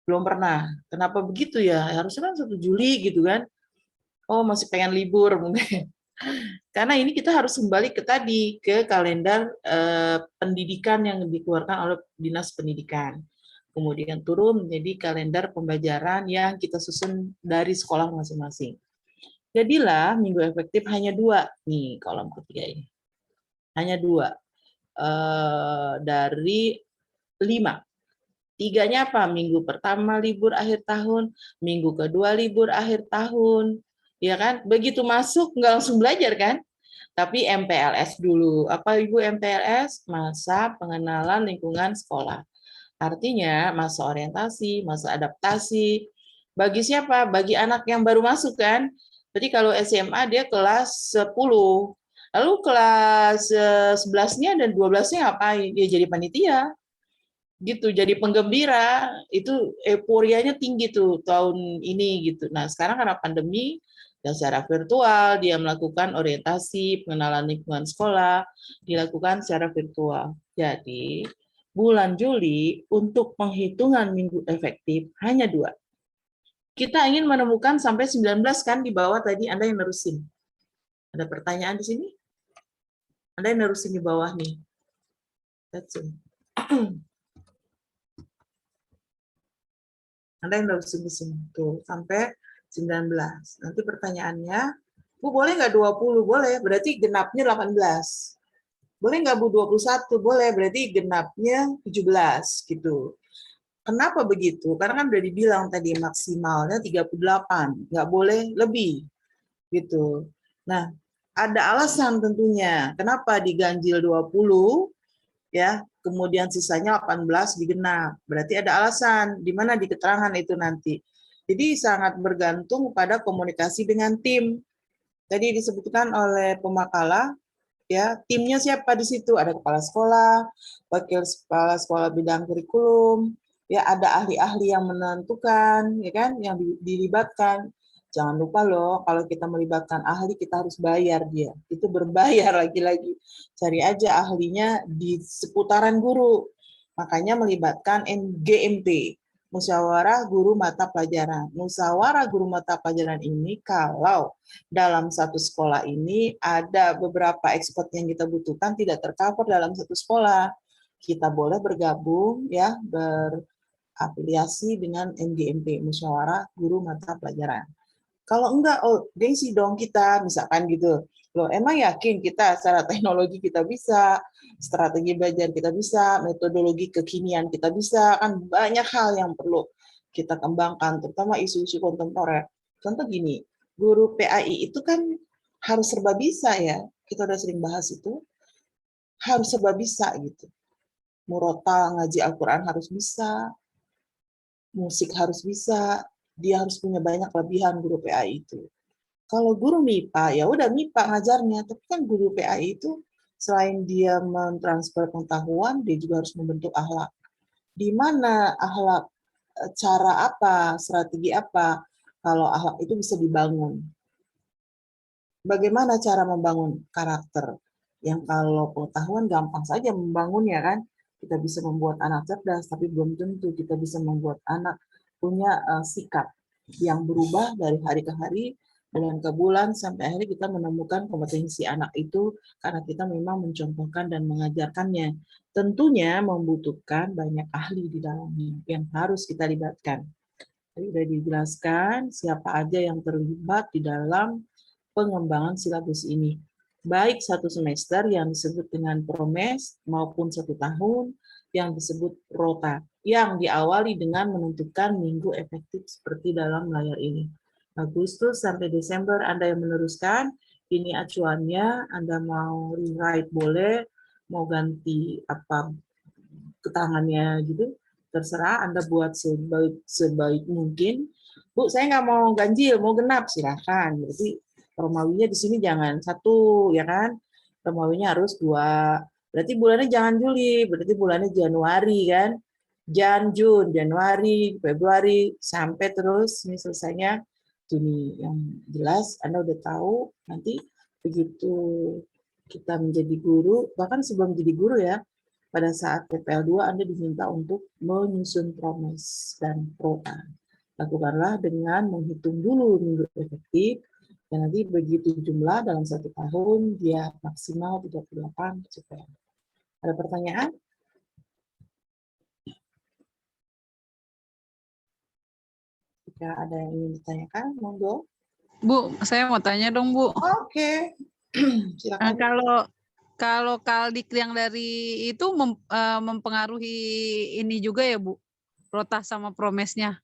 Belum pernah. Kenapa begitu ya? Harusnya kan 1 Juli gitu kan. Oh, masih pengen libur mungkin. Karena ini kita harus kembali ke kalender pendidikan yang dikeluarkan oleh Dinas Pendidikan. Kemudian turun menjadi kalender pembelajaran yang kita susun dari sekolah masing-masing. Jadilah minggu efektif hanya 2. Nih, kolom ketiga ini. Hanya 2. Dari 5. 3-nya apa? Minggu pertama libur akhir tahun, minggu kedua libur akhir tahun. Ya kan? Begitu masuk nggak langsung belajar kan? Tapi MPLS dulu. Apa Ibu MPLS? Masa pengenalan lingkungan sekolah. Artinya masa orientasi, masa adaptasi. Bagi siapa? Bagi anak yang baru masuk kan? Jadi kalau SMA dia kelas 10. Lalu kelas 11-nya dan 12-nya ngapain? Dia jadi panitia. Gitu, jadi penggembira. Itu euforianya tinggi tuh tahun ini gitu. Nah, sekarang karena pandemi dan secara virtual dia melakukan orientasi, pengenalan lingkungan sekolah dilakukan secara virtual. Jadi, bulan Juli untuk penghitungan minggu efektif hanya 2. Kita ingin menemukan sampai 19 kan di bawah tadi Anda yang nerusin. Ada pertanyaan di sini? Anda yang nerusin di bawah nih. That's it. Anda yang nerusin di sini. Tuh, sampai 19. Nanti pertanyaannya, Bu boleh nggak 20? Boleh, berarti genapnya 18. Boleh nggak Bu 21? Boleh, berarti genapnya 17 gitu. Kenapa begitu? Karena kan udah dibilang tadi maksimalnya 38, nggak boleh lebih gitu. Nah, ada alasan tentunya. Kenapa diganjil 20 ya, kemudian sisanya 18 digenap. Berarti ada alasan di mana di keterangan itu nanti. Jadi sangat bergantung pada komunikasi dengan tim. Tadi disebutkan oleh pemakalah, ya timnya siapa di situ? Ada kepala sekolah, wakil kepala sekolah bidang kurikulum, ya ada ahli-ahli yang menentukan, ya kan, yang dilibatkan. Jangan lupa loh, kalau kita melibatkan ahli kita harus bayar dia. Itu berbayar lagi-lagi. Cari aja ahlinya di seputaran guru. Makanya melibatkan GMP, musyawarah guru mata pelajaran. Musyawarah guru mata pelajaran ini kalau dalam satu sekolah ini ada beberapa expert yang kita butuhkan tidak tercover dalam satu sekolah. Kita boleh bergabung ya, berafiliasi dengan MGMP, musyawarah guru mata pelajaran. Kalau enggak, oh gengsi dong kita, misalkan gitu. Loh, emang yakin kita secara teknologi kita bisa, strategi belajar kita bisa, metodologi kekinian kita bisa, kan banyak hal yang perlu kita kembangkan, terutama isu-isu kontemporer. Contoh gini, guru PAI itu kan harus serba bisa ya, kita udah sering bahas itu, harus serba bisa gitu. Murotal, ngaji Al-Quran harus bisa, musik harus bisa, dia harus punya banyak kelebihan guru PAI itu. Kalau guru MIPA, ya udah MIPA ngajarnya, tapi kan guru PAI itu selain dia mentransfer pengetahuan, dia juga harus membentuk akhlak. Di mana akhlak, cara apa, strategi apa, kalau akhlak itu bisa dibangun. Bagaimana cara membangun karakter? Yang kalau pengetahuan gampang saja membangunnya kan, kita bisa membuat anak cerdas, tapi belum tentu kita bisa membuat anak punya sikap yang berubah dari hari ke hari, bulan ke bulan, sampai akhirnya kita menemukan kompetensi anak itu karena kita memang mencontohkan dan mengajarkannya. Tentunya membutuhkan banyak ahli di dalamnya yang harus kita libatkan. Tadi sudah dijelaskan siapa aja yang terlibat di dalam pengembangan silabus ini. Baik 1 semester yang disebut dengan promes maupun 1 tahun yang disebut rota, yang diawali dengan menentukan minggu efektif seperti dalam layar ini. Agustus sampai Desember Anda yang meneruskan, ini acuannya, Anda mau rewrite boleh, mau ganti apa keterangannya gitu, terserah Anda buat sebaik mungkin. Bu, saya nggak mau ganjil, mau genap, silakan. Berarti Romawinya di sini jangan 1, ya kan? Romawinya harus 2. Berarti bulannya jangan Juli, berarti bulannya Januari kan? Jun, Januari, Februari, sampai terus ini selesainya Juni. Yang jelas Anda udah tahu nanti begitu kita menjadi guru, bahkan sebelum jadi guru ya, pada saat TPL2 Anda diminta untuk menyusun promes dan prota. Lakukanlah dengan menghitung dulu minggu efektif, dan nanti begitu jumlah dalam 1 tahun, dia maksimal 38 CPL. Ada pertanyaan? Jika ada yang ingin ditanyakan, monggo. Bu, saya mau tanya dong, Bu. Oke. Silakan. Kalau Kaldik yang dari itu mempengaruhi ini juga ya, Bu? Rota sama promesnya.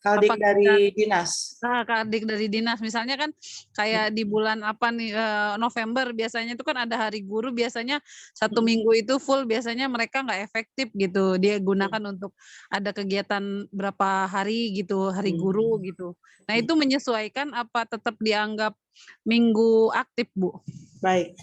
Kaldik dari dinas. Kaldik dari dinas, misalnya kan kayak di bulan apa nih, November biasanya itu kan ada hari guru, biasanya 1 minggu itu full, biasanya mereka nggak efektif gitu, dia gunakan untuk ada kegiatan berapa hari gitu, hari guru gitu. Nah itu menyesuaikan apa tetap dianggap minggu aktif, Bu? Baik,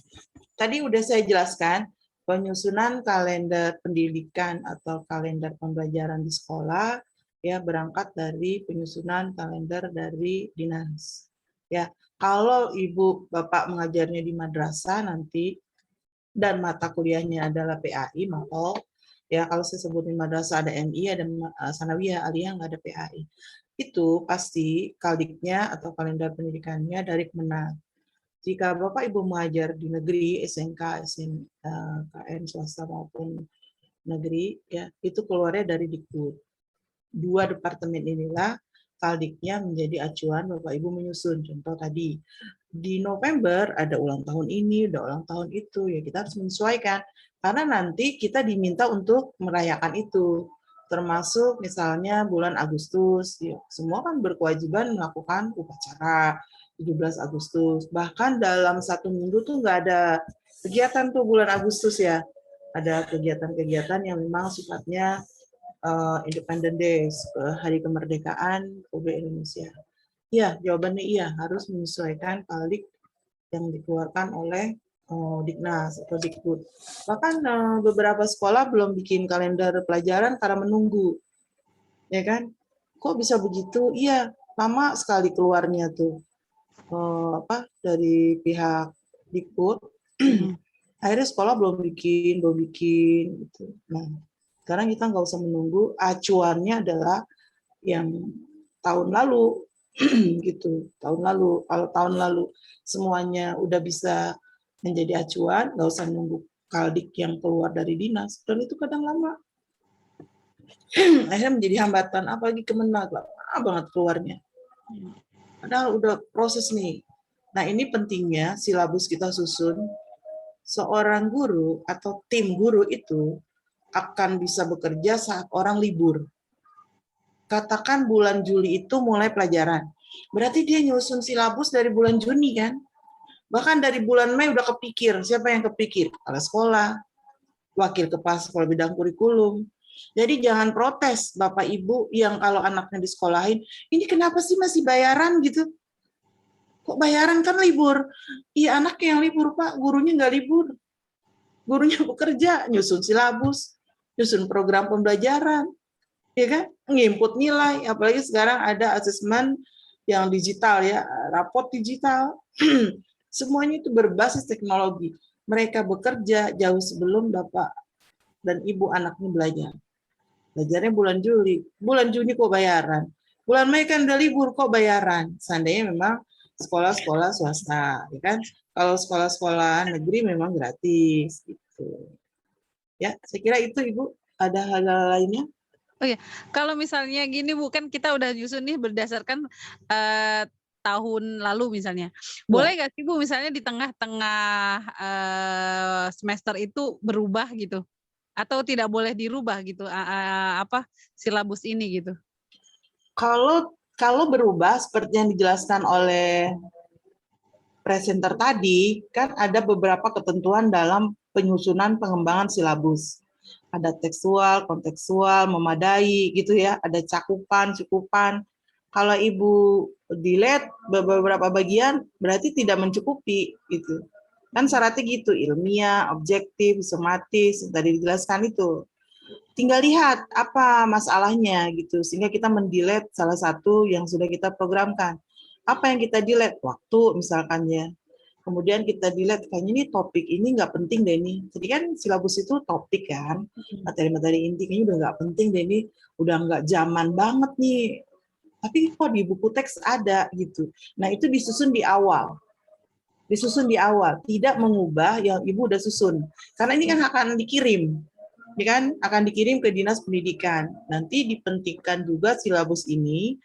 tadi udah saya jelaskan penyusunan kalender pendidikan atau kalender pembelajaran di sekolah ya berangkat dari penyusunan kalender dari dinas. Ya, kalau Ibu Bapak mengajarnya di madrasah nanti dan mata kuliahnya adalah PAI, maka ya kalau saya sebutin madrasah ada MI, ada sanawiyah, aliyah, nggak ada PAI. Itu pasti kaldiknya atau kalender pendidikannya dari Kemenag. Jika Bapak Ibu mengajar di negeri, SMK, SMKN, swasta maupun negeri, ya itu keluarnya dari Dikbud. 2 departemen inilah kaldiknya menjadi acuan Bapak Ibu menyusun. Contoh tadi, di November ada ulang tahun ini, ada ulang tahun itu, ya kita harus menyesuaikan. Karena nanti kita diminta untuk merayakan itu. Termasuk misalnya bulan Agustus, ya, semua kan berkewajiban melakukan upacara 17 Agustus. Bahkan dalam 1 minggu tuh nggak ada kegiatan tuh bulan Agustus ya. Ada kegiatan-kegiatan yang memang sifatnya Independent Days, Hari Kemerdekaan Republik Indonesia. Iya, jawabannya iya, harus menyesuaikan kaldik yang dikeluarkan oleh Diknas atau Dikbud. Bahkan beberapa sekolah belum bikin kalender pelajaran karena menunggu. Ya kan? Kok bisa begitu? Iya, lama sekali keluarnya tuh. Dari pihak Dikbud. Akhirnya sekolah belum bikin gitu. Nah, sekarang kita nggak usah menunggu, acuannya adalah yang tahun lalu, gitu. Tahun lalu, kalau tahun lalu semuanya udah bisa menjadi acuan, nggak usah nunggu kaldik yang keluar dari dinas, dan itu kadang lama. Akhirnya menjadi hambatan, apalagi Kemenag, lama banget keluarnya. Padahal udah proses nih. Nah ini pentingnya silabus kita susun, seorang guru atau tim guru itu akan bisa bekerja saat orang libur. Katakan bulan Juli itu mulai pelajaran. Berarti dia nyusun silabus dari bulan Juni kan? Bahkan dari bulan Mei udah kepikir. Siapa yang kepikir? Kepala sekolah, wakil kepala sekolah bidang kurikulum. Jadi jangan protes Bapak Ibu yang kalau anaknya disekolahin, ini kenapa sih masih bayaran gitu? Kok bayaran kan libur? Iya anaknya yang libur Pak, gurunya nggak libur. Gurunya bekerja, nyusun silabus, nyusun program pembelajaran, ya kan? Nginput nilai, apalagi sekarang ada asesmen yang digital ya, raport digital. Semuanya itu berbasis teknologi. mereka bekerja jauh sebelum Bapak dan Ibu anaknya belajar. Belajarnya bulan Juli. Bulan Juni kok bayaran. Bulan Mei kan udah libur kok bayaran. Seandainya memang sekolah-sekolah swasta, ya kan? Kalau sekolah-sekolah negeri memang gratis gitu. Ya, saya kira itu Ibu. Ada hal-hal lainnya? Kalau misalnya gini Bu, kan kita udah nyusun nih berdasarkan tahun lalu misalnya. Boleh nggak sih Bu misalnya di tengah-tengah semester itu berubah gitu? Atau tidak boleh dirubah gitu silabus ini gitu? Kalau berubah seperti yang dijelaskan oleh presenter tadi, kan ada beberapa ketentuan dalam penyusunan pengembangan silabus. Ada tekstual, kontekstual, memadai gitu ya, ada cakupan, cukupan. Kalau Ibu delete beberapa bagian berarti tidak mencukupi gitu. Kan syaratnya gitu, ilmiah, objektif, sistematis, tadi dijelaskan itu. Tinggal lihat apa masalahnya gitu, sehingga kita mendelete salah satu yang sudah kita programkan. Apa yang kita delete? Waktu misalkan ya. Kemudian kita delete, kayaknya ini topik ini nggak penting deh ini. Jadi kan silabus itu topik kan, materi-materi inti kayaknya udah nggak penting deh ini, udah nggak zaman banget nih. Tapi kok di buku teks ada gitu. Nah itu disusun di awal. Tidak mengubah yang Ibu udah susun. Karena ini kan akan dikirim. Ini kan akan dikirim ke Dinas Pendidikan. Nanti dipentingkan juga silabus ini,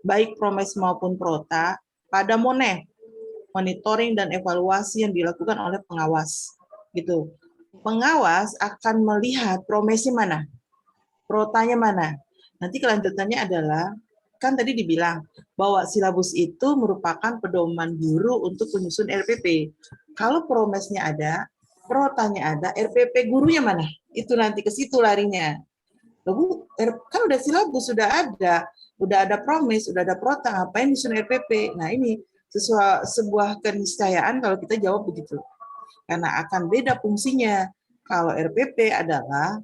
baik Promes maupun Prota, pada monitoring dan evaluasi yang dilakukan oleh pengawas. Gitu. Pengawas akan melihat Promesnya mana, Protanya mana. Nanti kelanjutannya adalah, kan tadi dibilang bahwa silabus itu merupakan pedoman guru untuk penyusun RPP. Kalau Promesnya ada, Protanya ada, RPP gurunya mana? Itu nanti ke situ larinya. Lalu kan udah silabus, sudah ada Promes, sudah ada Prota, ngapain nyusun RPP? Nah ini sebuah keniscayaan kalau kita jawab begitu. Karena akan beda fungsinya. Kalau RPP adalah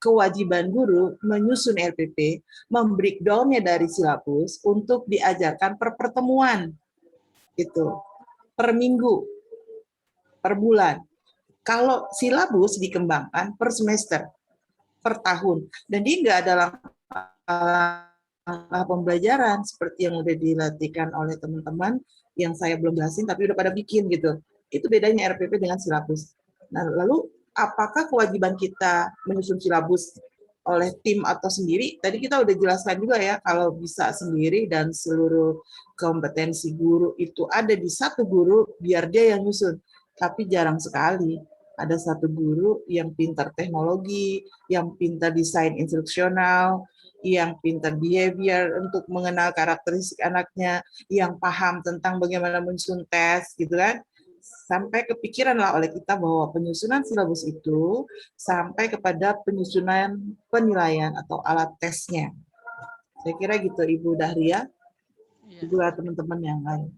kewajiban guru menyusun RPP, membreakdown-nya dari silabus untuk diajarkan per pertemuan, gitu, per minggu, per bulan. Kalau silabus dikembangkan per semester, per tahun, dan dia nggak ada langkah pembelajaran seperti yang udah dilatihkan oleh teman-teman yang saya belum jelasin, tapi udah pada bikin gitu. Itu bedanya RPP dengan silabus. Nah, lalu apakah kewajiban kita menyusun silabus oleh tim atau sendiri? Tadi kita udah jelaskan juga ya, kalau bisa sendiri dan seluruh kompetensi guru itu ada di satu guru, biar dia yang nyusun. Tapi jarang sekali ada satu guru yang pintar teknologi, yang pintar desain instruksional, yang pintar behavior untuk mengenal karakteristik anaknya, yang paham tentang bagaimana menyusun tes, gitu kan. Sampai kepikiranlah oleh kita bahwa penyusunan silabus itu sampai kepada penyusunan penilaian atau alat tesnya. Saya kira gitu Ibu Dahria, juga teman-teman yang lain.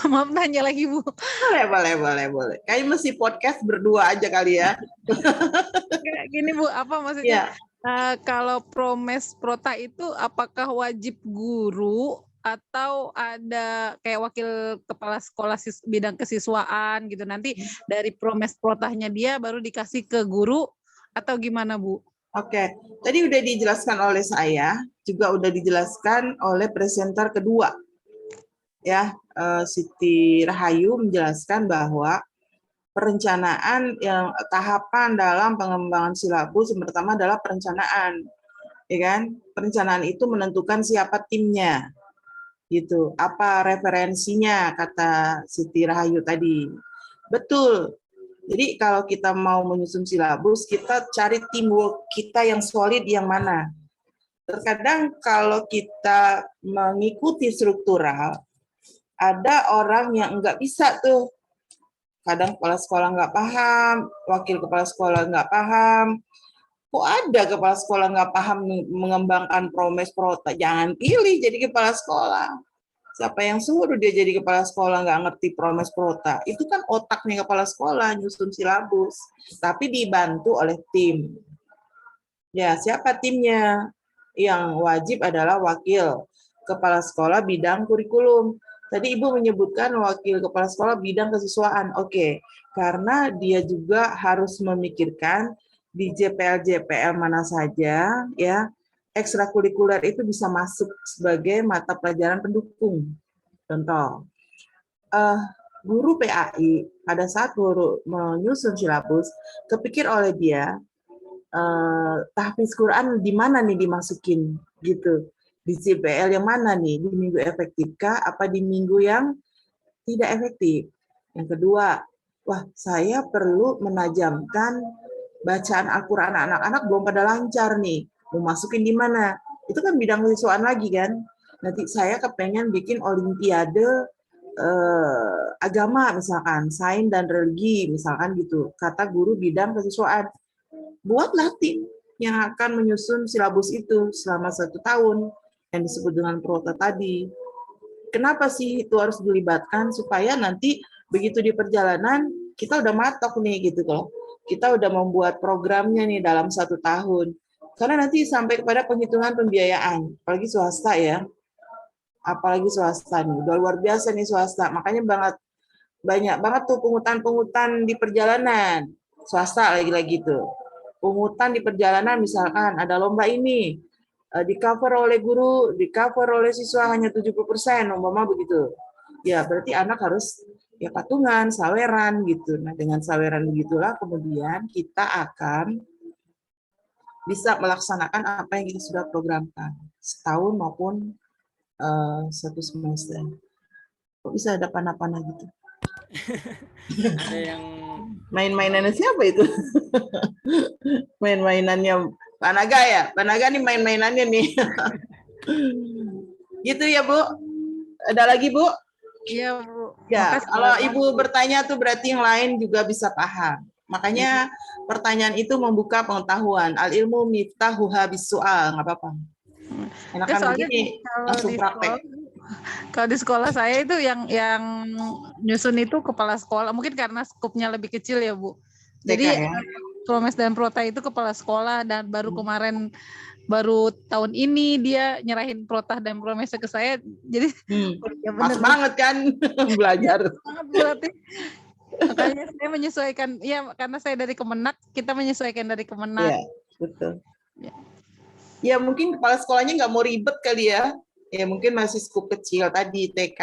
Maaf nanya lagi Bu. Boleh. Kayaknya mesti podcast berdua aja kali ya. Gini Bu, apa maksudnya? Kalau Promes Prota itu apakah wajib guru atau ada kayak wakil kepala sekolah bidang kesiswaan gitu, nanti dari Promes Protanya dia baru dikasih ke guru atau gimana Bu? Oke, tadi udah dijelaskan oleh saya, juga udah dijelaskan oleh presenter kedua. Ya, Siti Rahayu menjelaskan bahwa perencanaan yang tahapan dalam pengembangan silabus yang pertama adalah perencanaan, ya kan? Perencanaan itu menentukan siapa timnya, gitu. Apa referensinya, kata Siti Rahayu tadi. Betul. Jadi kalau kita mau menyusun silabus, kita cari teamwork kita yang solid yang mana. Terkadang kalau kita mengikuti struktural, ada orang yang nggak bisa tuh. Kadang kepala sekolah nggak paham, wakil kepala sekolah nggak paham. Kok ada kepala sekolah nggak paham mengembangkan Promes Prota? Jangan pilih jadi kepala sekolah. Siapa yang suruh dia jadi kepala sekolah nggak ngerti Promes Prota? Itu kan otaknya kepala sekolah, nyusun silabus. Tapi dibantu oleh tim. Ya, siapa timnya? Yang wajib adalah wakil kepala sekolah bidang kurikulum. Tadi Ibu menyebutkan wakil kepala sekolah bidang kesiswaan. Oke, karena dia juga harus memikirkan di JPL mana saja ya ekstrakurikuler itu bisa masuk sebagai mata pelajaran pendukung. Contoh, guru PAI pada saat guru menyusun silabus, kepikir oleh dia tahfiz Quran di mana nih dimasukin gitu. Di JPL yang mana nih? Di minggu efektifkah apa di minggu yang tidak efektif? Yang kedua, wah saya perlu menajamkan bacaan Al-Quran anak-anak belum pada lancar nih. Mau masukin di mana? Itu kan bidang kesiswaan lagi kan. Nanti saya kepengen bikin olimpiade agama misalkan, sains dan religi misalkan gitu. Kata guru bidang kesiswaan. Buatlah tim yang akan menyusun silabus itu selama 1 tahun yang disebut dengan prota tadi. Kenapa sih itu harus dilibatkan? Supaya nanti begitu di perjalanan kita udah matok nih gitu loh. Kita udah membuat programnya nih dalam 1 tahun. Karena nanti sampai kepada penghitungan pembiayaan, apalagi swasta ya. Apalagi swasta nih, udah luar biasa nih swasta. Makanya banyak banget tuh pungutan-pungutan di perjalanan. Swasta lagi-lagi tuh. Pungutan di perjalanan misalkan ada lomba ini, di cover oleh guru, di cover oleh siswa hanya 70%, umpama begitu. Ya, berarti anak harus ya patungan, saweran gitu. Nah, dengan saweran begitulah kemudian kita akan bisa melaksanakan apa yang kita sudah programkan setahun maupun 1 semester. Kok bisa ada panah-panah gitu? Ada yang Main-mainannya siapa itu? Main-mainannya Pak Naga ya? Pak Naga nih main-mainannya nih. Gitu ya, Bu? Ada lagi, Bu? Iya, Bu. Ya, Makasih kalau banyak. Ibu bertanya tuh berarti yang lain juga bisa paham. Makanya pertanyaan itu membuka pengetahuan. Al-ilmu miftahuha bis-su'al, nggak apa-apa. Enakan Soalnya begini, kalau langsung di praktek. Kalau di sekolah saya itu yang nyusun itu kepala sekolah, mungkin karena skupnya lebih kecil ya, Bu. Jadi TK ya? Promes dan Prota itu kepala sekolah dan baru kemarin tahun ini dia nyerahin Prota dan Promes ke saya. Jadi ya Pas bener banget kan belajar. banget berarti. Makanya saya menyesuaikan, ya karena saya dari Kemenak, kita menyesuaikan dari Kemenak. Iya, betul. Ya. Ya mungkin kepala sekolahnya nggak mau ribet kali ya. Ya mungkin masih skup kecil tadi TK.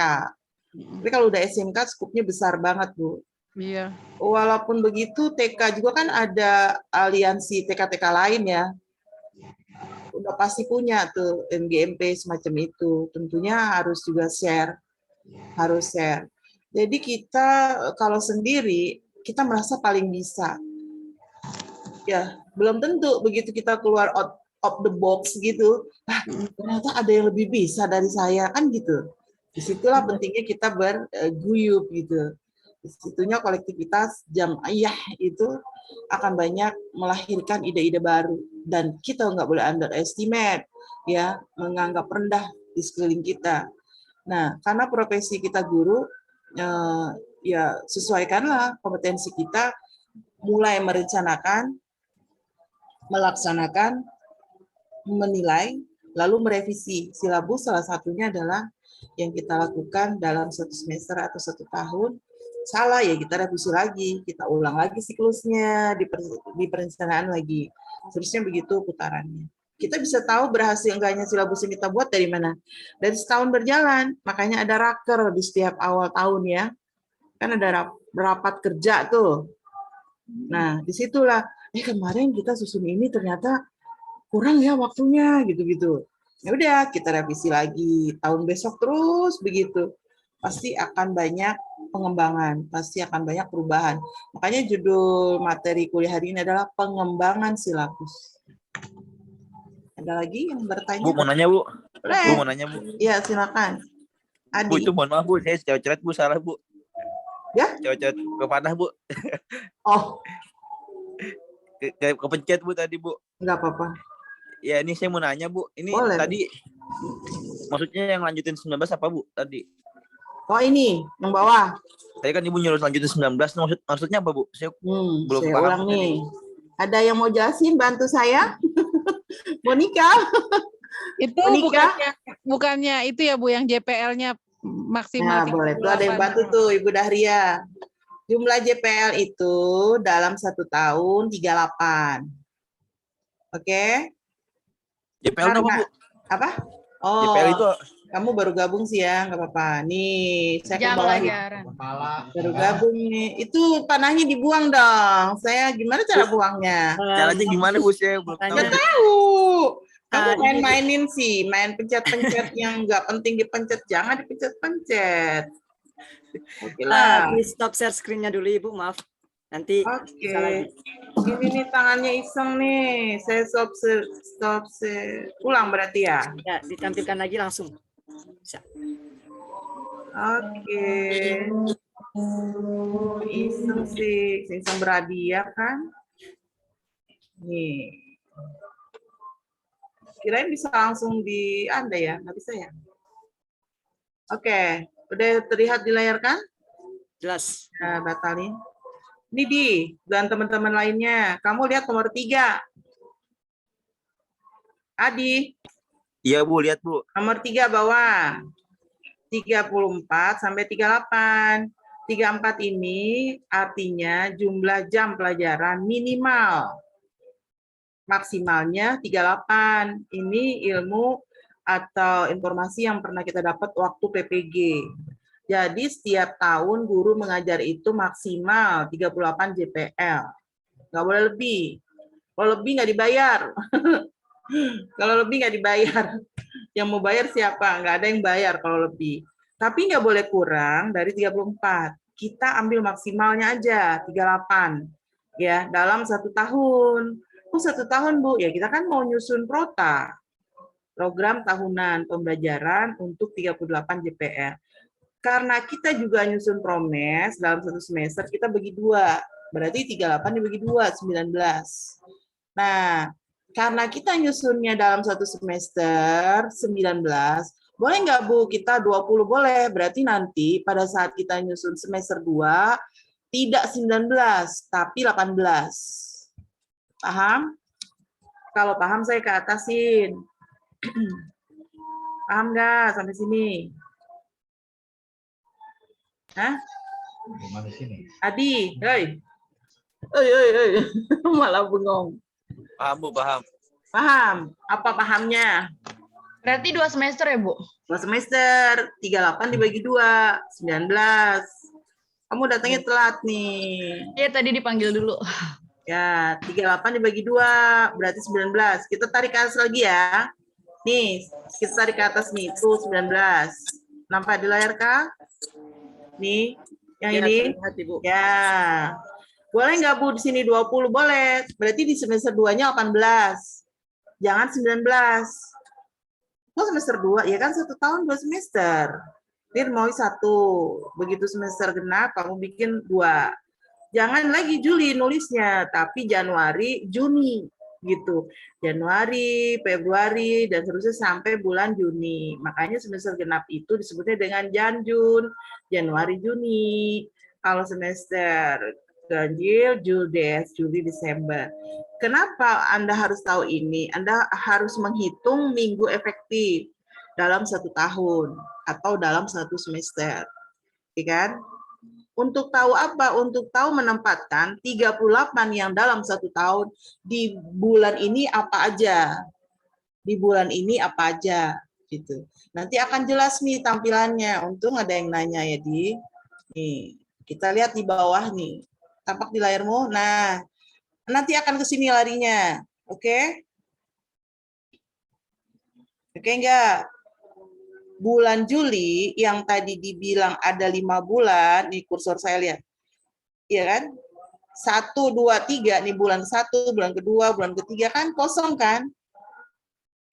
Tapi kalau udah SMK skupnya besar banget, Bu. Iya. Walaupun begitu TK juga kan ada aliansi TK-TK lain ya. Udah pasti punya tuh MGMP semacam itu. Tentunya harus juga share. Harus share. Jadi kita kalau sendiri kita merasa paling bisa. Ya, belum tentu begitu kita keluar out of the box gitu, ternyata ada yang lebih bisa dari saya kan gitu. Disitulah pentingnya kita berguyup gitu. Disitunya kolektivitas jam'iyah itu akan banyak melahirkan ide-ide baru dan kita nggak boleh underestimate ya, menganggap rendah di sekeliling kita. Nah, karena profesi kita guru, ya sesuaikanlah kompetensi kita, mulai merencanakan, melaksanakan, menilai, lalu merevisi. Silabus salah satunya adalah yang kita lakukan dalam 1 semester atau 1 tahun. Salah ya kita revisi lagi, kita ulang lagi siklusnya, di perencanaan lagi. Seterusnya begitu putarannya. Kita bisa tahu berhasil enggaknya silabus yang kita buat dari mana? Dari setahun berjalan, makanya ada raker di setiap awal tahun ya. Kan ada rapat kerja tuh. Nah, disitulah, kemarin kita susun ini ternyata kurang ya waktunya gitu-gitu. Ya udah kita revisi lagi tahun besok terus begitu. Pasti akan banyak pengembangan, pasti akan banyak perubahan. Makanya judul materi kuliah hari ini adalah pengembangan silabus. Ada lagi yang bertanya? Bu mau nanya, Bu. Boleh. Bu mau nanya, Bu. Iya, silakan. Bu Adi. itu mohon maaf, Bu, saya coret Bu, salah, Bu. Ya? Coret ke panah, Bu. Oh, Kepencet, Bu, tadi, Bu. enggak apa-apa. Ya, ini saya mau nanya, Bu. Ini Boleh. tadi maksudnya yang lanjutin 19 apa, Bu? Tadi. Oh, ini yang bawah. Tadi kan Ibu nyuruh lanjutin 19. Maksudnya apa, Bu? Saya belum Saya paham ulang tadi. nih. Ada yang mau jelasin bantu saya? Monika. Itu Monika? bukannya itu ya Bu yang JPL-nya maksimal Nah, boleh. Tuh ada yang 38. bantu tuh, Ibu Dahria. Jumlah JPL itu dalam 1 tahun 38. Oke? JPL itu apa, Bu? Apa? JPL itu Kamu baru gabung sih ya, nggak apa-apa. Nih, saya ke Jam bawah. pelajaran. Baru gabung nih. Itu panahnya dibuang dong. Saya gimana cara buangnya? caranya gimana, Bu? Saya belum tahu. Makanya- Tahu. Kamu Ini- main-mainin sih, main pencet-pencet yang nggak penting dipencet, jangan dipencet-pencet. Oke lah. Please stop share screen-nya dulu Ibu, maaf. Nanti Oke. bisa lagi. Ini nih tangannya iseng nih. Saya ulang berarti ya. Ya, ditampilkan lagi langsung. Bisa. Oke. Iseng sih, iseng berhadiah kan? Nih. Kirain bisa langsung di Anda ya, nggak bisa ya? Oke, udah terlihat di layar kan? Jelas. Nah, batalin. Ini di dan teman-teman lainnya. Kamu lihat nomor 3. Adi, Iya, Bu, lihat, Bu. nomor 3 bawah. 34 sampai 38. 34 ini artinya jumlah jam pelajaran minimal. Maksimalnya 38. Ini ilmu atau informasi yang pernah kita dapat waktu PPG. Jadi setiap tahun guru mengajar itu maksimal 38 JPL. Nggak boleh lebih. Kalau lebih nggak dibayar. Kalau lebih nggak dibayar. Yang mau bayar siapa? Nggak ada yang bayar kalau lebih. Tapi nggak boleh kurang dari 34. Kita ambil maksimalnya aja, 38. Ya, dalam 1 tahun. Oh, 1 tahun, Bu. Ya, kita kan mau nyusun prota. Program tahunan pembelajaran untuk 38 JPL. Karena kita juga nyusun promes dalam 1 semester, kita bagi 2. Berarti 38 dibagi 2, 19. Nah, karena kita nyusunnya dalam 1 semester, 19, boleh nggak, Bu, kita 20 boleh. Berarti nanti pada saat kita nyusun semester 2, tidak 19, tapi 18. Paham? Kalau paham saya ke atasin. Paham nggak sampai sini? Hah? Adi, hei. Hei. Malah bengong. Paham, Bu, paham. Paham? Apa pahamnya? Berarti 2 semester ya, Bu? 2 semester, 38 dibagi 2, 19. Kamu datangnya telat nih. Iya, tadi dipanggil dulu. Ya, 38 dibagi 2, berarti 19. Kita tarik ke atas lagi ya. Nih, kita tarik ke atas nih, itu 19. Nampak di layar kah? Nih, yang Ya, ini. terlihat, Ibu. Ya. Boleh nggak, Bu, di sini 20? Boleh. Berarti di semester 2-nya 18. Jangan 19. Kok semester 2? Ya kan 1 tahun 2 semester. Ini mau 1. Begitu semester genap, kamu bikin 2. Jangan lagi Juli nulisnya, tapi Januari, Juni gitu. Januari, Februari, dan seterusnya sampai bulan Juni. Makanya semester genap itu disebutnya dengan Janjun, Januari, Juni. Kalau semester ganjil, Juldes, Juli, Desember. Kenapa Anda harus tahu ini? Anda harus menghitung minggu efektif dalam 1 tahun atau dalam 1 semester. Ya kan? Untuk tahu apa? Untuk tahu menempatkan 38 yang dalam 1 tahun di bulan ini apa aja. Di bulan ini apa aja gitu. Nanti akan jelas nih tampilannya. Untung ada yang nanya ya, Di. Nih, kita lihat di bawah nih. Tampak di layarmu. Nah, nanti akan ke sini larinya. Oke? Oke enggak? Bulan Juli yang tadi dibilang ada 5 bulan, nih kursor saya lihat. Iya kan? 1, 2, 3, nih bulan 1, bulan kedua, bulan ketiga kan kosong kan?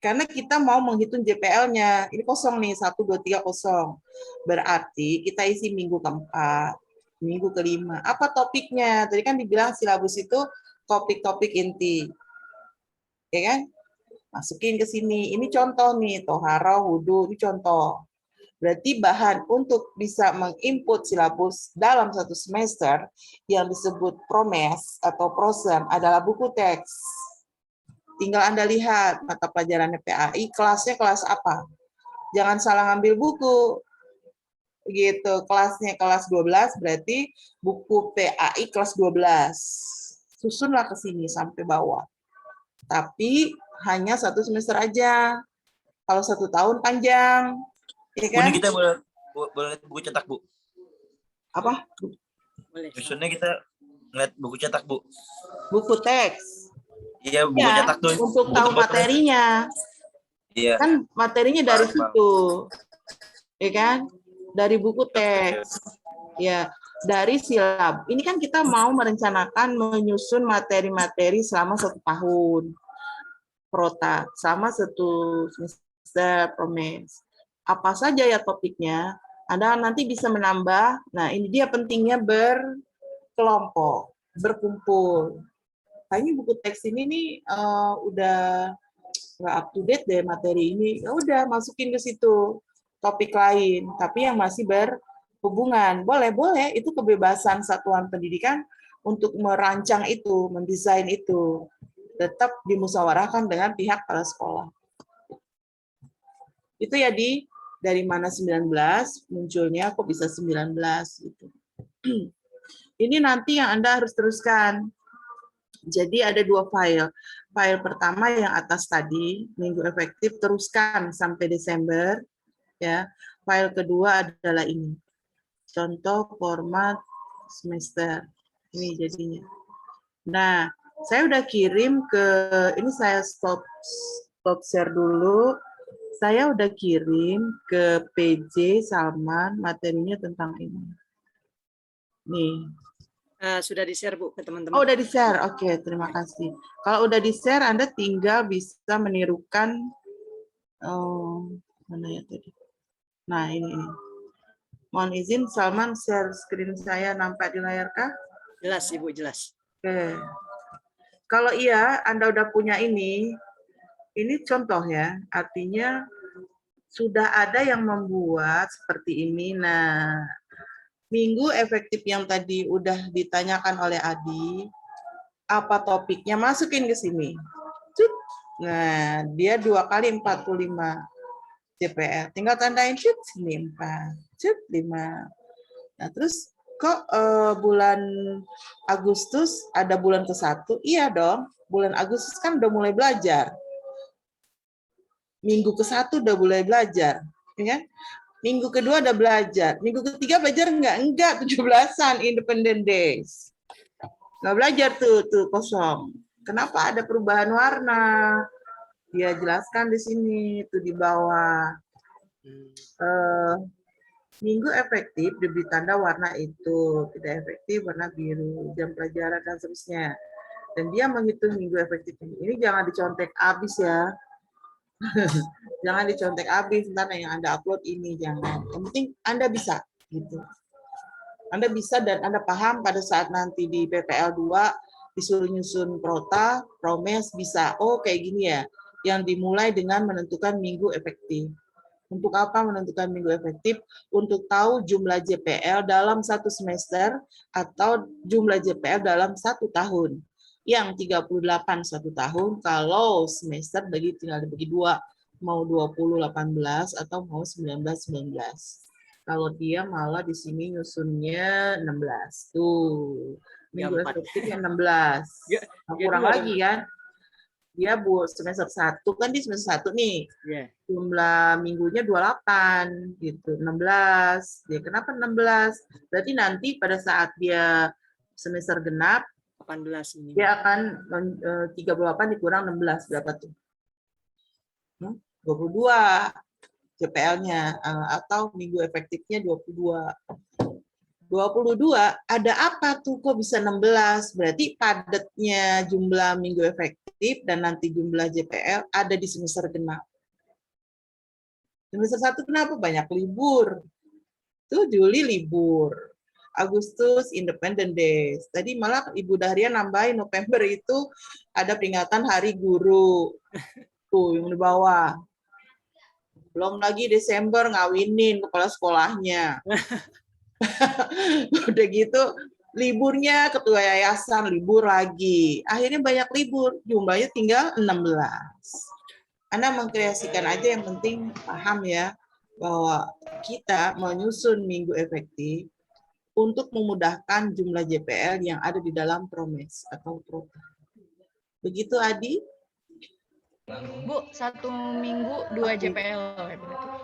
Karena kita mau menghitung JPL-nya. Ini kosong nih, 1, 2, 3 kosong. Berarti kita isi minggu keempat, minggu kelima. Apa topiknya? Tadi kan dibilang silabus itu topik-topik inti. Ya kan? Masukin ke sini. Ini contoh nih, toharo, wudu, ini contoh. Berarti bahan untuk bisa menginput silabus dalam 1 semester yang disebut promes atau prosen adalah buku teks. Tinggal Anda lihat mata pelajarannya PAI, kelasnya kelas apa. Jangan salah ngambil buku. gitu. Kelasnya kelas 12 berarti buku PAI kelas 12. Susunlah ke sini sampai bawah. Tapi hanya 1 semester aja. Kalau 1 tahun panjang. Ya Bu, kan? ini kita boleh lihat buku cetak, Bu. Apa? Boleh. Susunnya kita ngeliat buku cetak, Bu. Buku teks. Iya, buku Ya, cetak tuh. untuk buku tahu tebal. materinya. Iya. Kan materinya dari Paham. situ. Ya kan? Dari buku teks. Ya, dari silab. Ini kan kita mau merencanakan menyusun materi-materi selama 1 tahun. Prota, selama 1 semester promes. Apa saja ya topiknya? Anda nanti bisa menambah. Nah, ini dia pentingnya berkelompok, berkumpul. Kayaknya buku teks ini nih udah nggak up to date deh materi ini. Ya udah masukin ke situ topik lain, tapi yang masih berhubungan. Boleh, itu kebebasan satuan pendidikan untuk merancang itu, mendesain itu. Tetap dimusyawarahkan dengan pihak kepala sekolah. Itu ya dari mana 19 munculnya kok bisa 19 gitu. Ini nanti yang Anda harus teruskan. Jadi ada 2 file. File pertama yang atas tadi, minggu efektif, teruskan sampai Desember. Ya. File kedua adalah ini. Contoh format semester. Ini jadinya. Nah, saya udah kirim ke, ini saya stop share dulu. Saya udah kirim ke PJ Salman materinya tentang ini. Nih. Sudah di-share, Bu, ke teman-teman. Oh, udah di-share. Oke, terima kasih. Kalau udah di-share, Anda tinggal bisa menirukan mana ya tadi? Nah, ini. Mohon izin, Salman, share screen saya nampak di layar kah? Jelas, Ibu, jelas. Oke. Kalau iya, Anda udah punya ini contoh ya, artinya sudah ada yang membuat seperti ini. Nah, minggu efektif yang tadi udah ditanyakan oleh Adi, apa topiknya, masukin ke sini. Nah, dia 2 kali 45 JPL. Tinggal tandain sini 4, 5. Nah, terus kok bulan Agustus ada bulan ke-1? Iya dong, bulan Agustus kan udah mulai belajar. Minggu ke-1 udah mulai belajar, ya. Minggu kedua udah belajar. Minggu ketiga belajar enggak? Enggak, 17-an Independent Days. Nggak belajar tuh kosong. Kenapa ada perubahan warna? Dia jelaskan di sini, tuh di bawah. Minggu efektif diberi tanda warna itu, tidak efektif warna biru, jam pelajaran dan seterusnya. Dan dia menghitung minggu efektif ini. Ini jangan dicontek habis ya. Jangan dicontek habis, ntar yang Anda upload ini jangan. Yang penting Anda bisa gitu. Anda bisa dan Anda paham pada saat nanti di PPL 2 disuruh nyusun prota, promes bisa. Oh, kayak gini ya. Yang dimulai dengan menentukan minggu efektif. Untuk apa menentukan minggu efektif? Untuk tahu jumlah JPL dalam 1 semester atau jumlah JPL dalam 1 tahun. Yang 38 1 tahun, kalau semester tinggal dibagi 2, mau 20 18 atau mau 19 19. Kalau dia malah di sini nyusunnya 16. Tuh. Minggu efektifnya 16. Nah, kurang lagi kan? Dia semester 1 kan di semester 1 nih. Yeah. Jumlah minggunya 28 gitu. 16. Dia kenapa 16? Berarti nanti pada saat dia semester genap 18 ini. dia akan 38 dikurang 16 berapa tuh? 22 JPL-nya atau minggu efektifnya 22. 22 ada apa tuh kok bisa 16? Berarti padatnya jumlah minggu efektif dan nanti jumlah JPL ada di semester genap. Semester 1 kenapa banyak libur? Tuh Juli libur. Agustus Independent Days. Tadi malah Ibu Dahria nambahin November itu ada peringatan Hari Guru. Tuh yang di bawah. Belum lagi Desember ngawinin kepala sekolahnya. Udah gitu liburnya ketua yayasan libur lagi. Akhirnya banyak libur, jumlahnya tinggal 16. Anda mengkreasikan aja yang penting paham ya. bahwa kita menyusun minggu efektif untuk memudahkan jumlah JPL yang ada di dalam Promes atau Prota. Begitu Adi? Bu, 1 minggu 2 JPL ya berarti.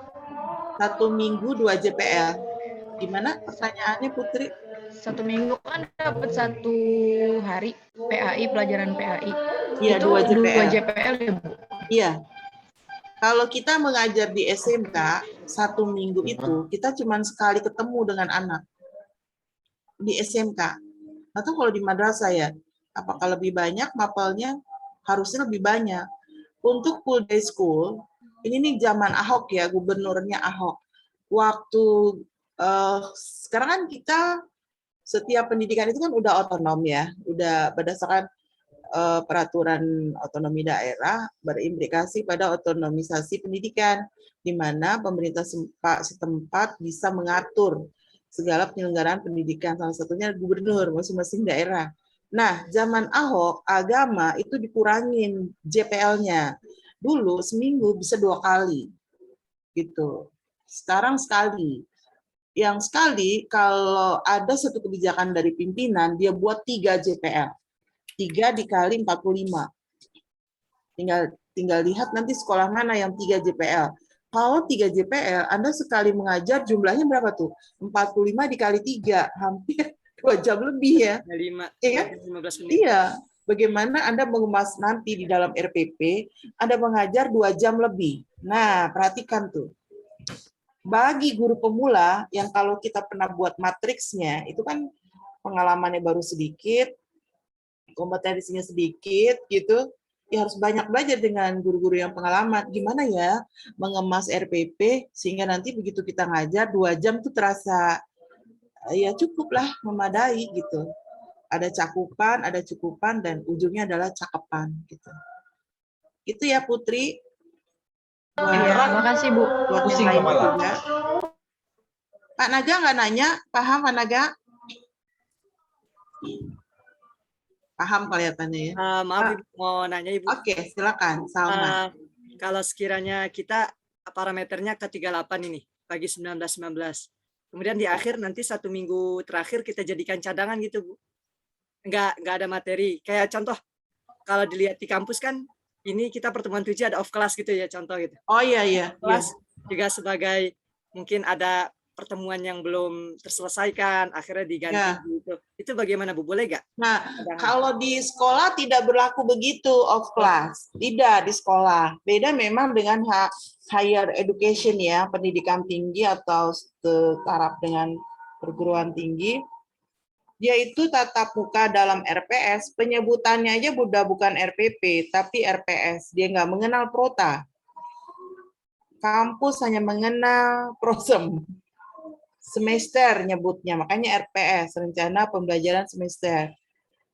1 minggu 2 JPL. Gimana pertanyaannya Putri? 1 minggu kan dapat 1 hari PAI, pelajaran PAI. Iya, Itu 2 JPL. 2 JPL ya Bu? Iya. Kalau kita mengajar di SMK, 1 minggu itu kita cuma sekali ketemu dengan anak. Di SMK. Atau kalau di madrasah ya, apakah lebih banyak mapelnya? Harusnya lebih banyak. Untuk full day school, ini nih zaman Ahok ya, gubernurnya Ahok. Waktu sekarang kan kita setiap pendidikan itu kan udah otonom ya, udah berdasarkan peraturan otonomi daerah berimplikasi pada otonomisasi pendidikan, di mana pemerintah setempat bisa mengatur segala penyelenggaraan pendidikan, salah satunya gubernur masing-masing daerah. Nah, zaman Ahok, agama itu dikurangin JPL-nya. Dulu seminggu bisa 2 kali, gitu. Sekarang sekali. Yang sekali, kalau ada satu kebijakan dari pimpinan, dia buat 3 JPL. 3 dikali 45. Tinggal lihat nanti sekolah mana yang 3 JPL. Kalau 3 JPL, Anda sekali mengajar jumlahnya berapa tuh? 45 dikali 3, hampir 2 jam lebih ya. 15 menit. Iya. Bagaimana Anda mengemas nanti di dalam RPP, Anda mengajar 2 jam lebih. Nah, perhatikan tuh. Bagi guru pemula, yang kalau kita pernah buat matriksnya, itu kan pengalamannya baru sedikit, kompetensinya sedikit, gitu. Ya harus banyak belajar dengan guru-guru yang pengalaman. Gimana ya mengemas RPP, sehingga nanti begitu kita ngajar, 2 jam tuh terasa, ya cukuplah, memadai gitu. Ada cakupan, ada cukupan, dan ujungnya adalah cakepan. Gitu. Itu ya Putri. Iya, makasih Bu. Buat yang lain juga. Pak Naga nggak nanya? Paham Pak Naga? Paham kelihatannya ya. Maaf Ibu, mau nanya Ibu. Oke, silakan. Salma. Kalau sekiranya kita parameternya ke 38 ini, bagi 19-19. Kemudian di akhir nanti 1 minggu terakhir kita jadikan cadangan gitu Bu. Nggak ada materi. Kayak contoh, kalau dilihat di kampus kan, ini kita pertemuan 7 ada off class gitu ya, contoh gitu. Oh iya. Kelas juga sebagai mungkin ada pertemuan yang belum terselesaikan, akhirnya diganti gitu. Itu bagaimana Bu? Boleh nggak? Nah, kalau di sekolah tidak berlaku begitu off class. Tidak di sekolah. Beda memang dengan higher education ya, pendidikan tinggi atau setaraf dengan perguruan tinggi. Dia itu tatap muka dalam RPS, penyebutannya aja bukan RPP, tapi RPS. Dia nggak mengenal prota. Kampus hanya mengenal prosem. Semester nyebutnya, makanya RPS, rencana pembelajaran semester.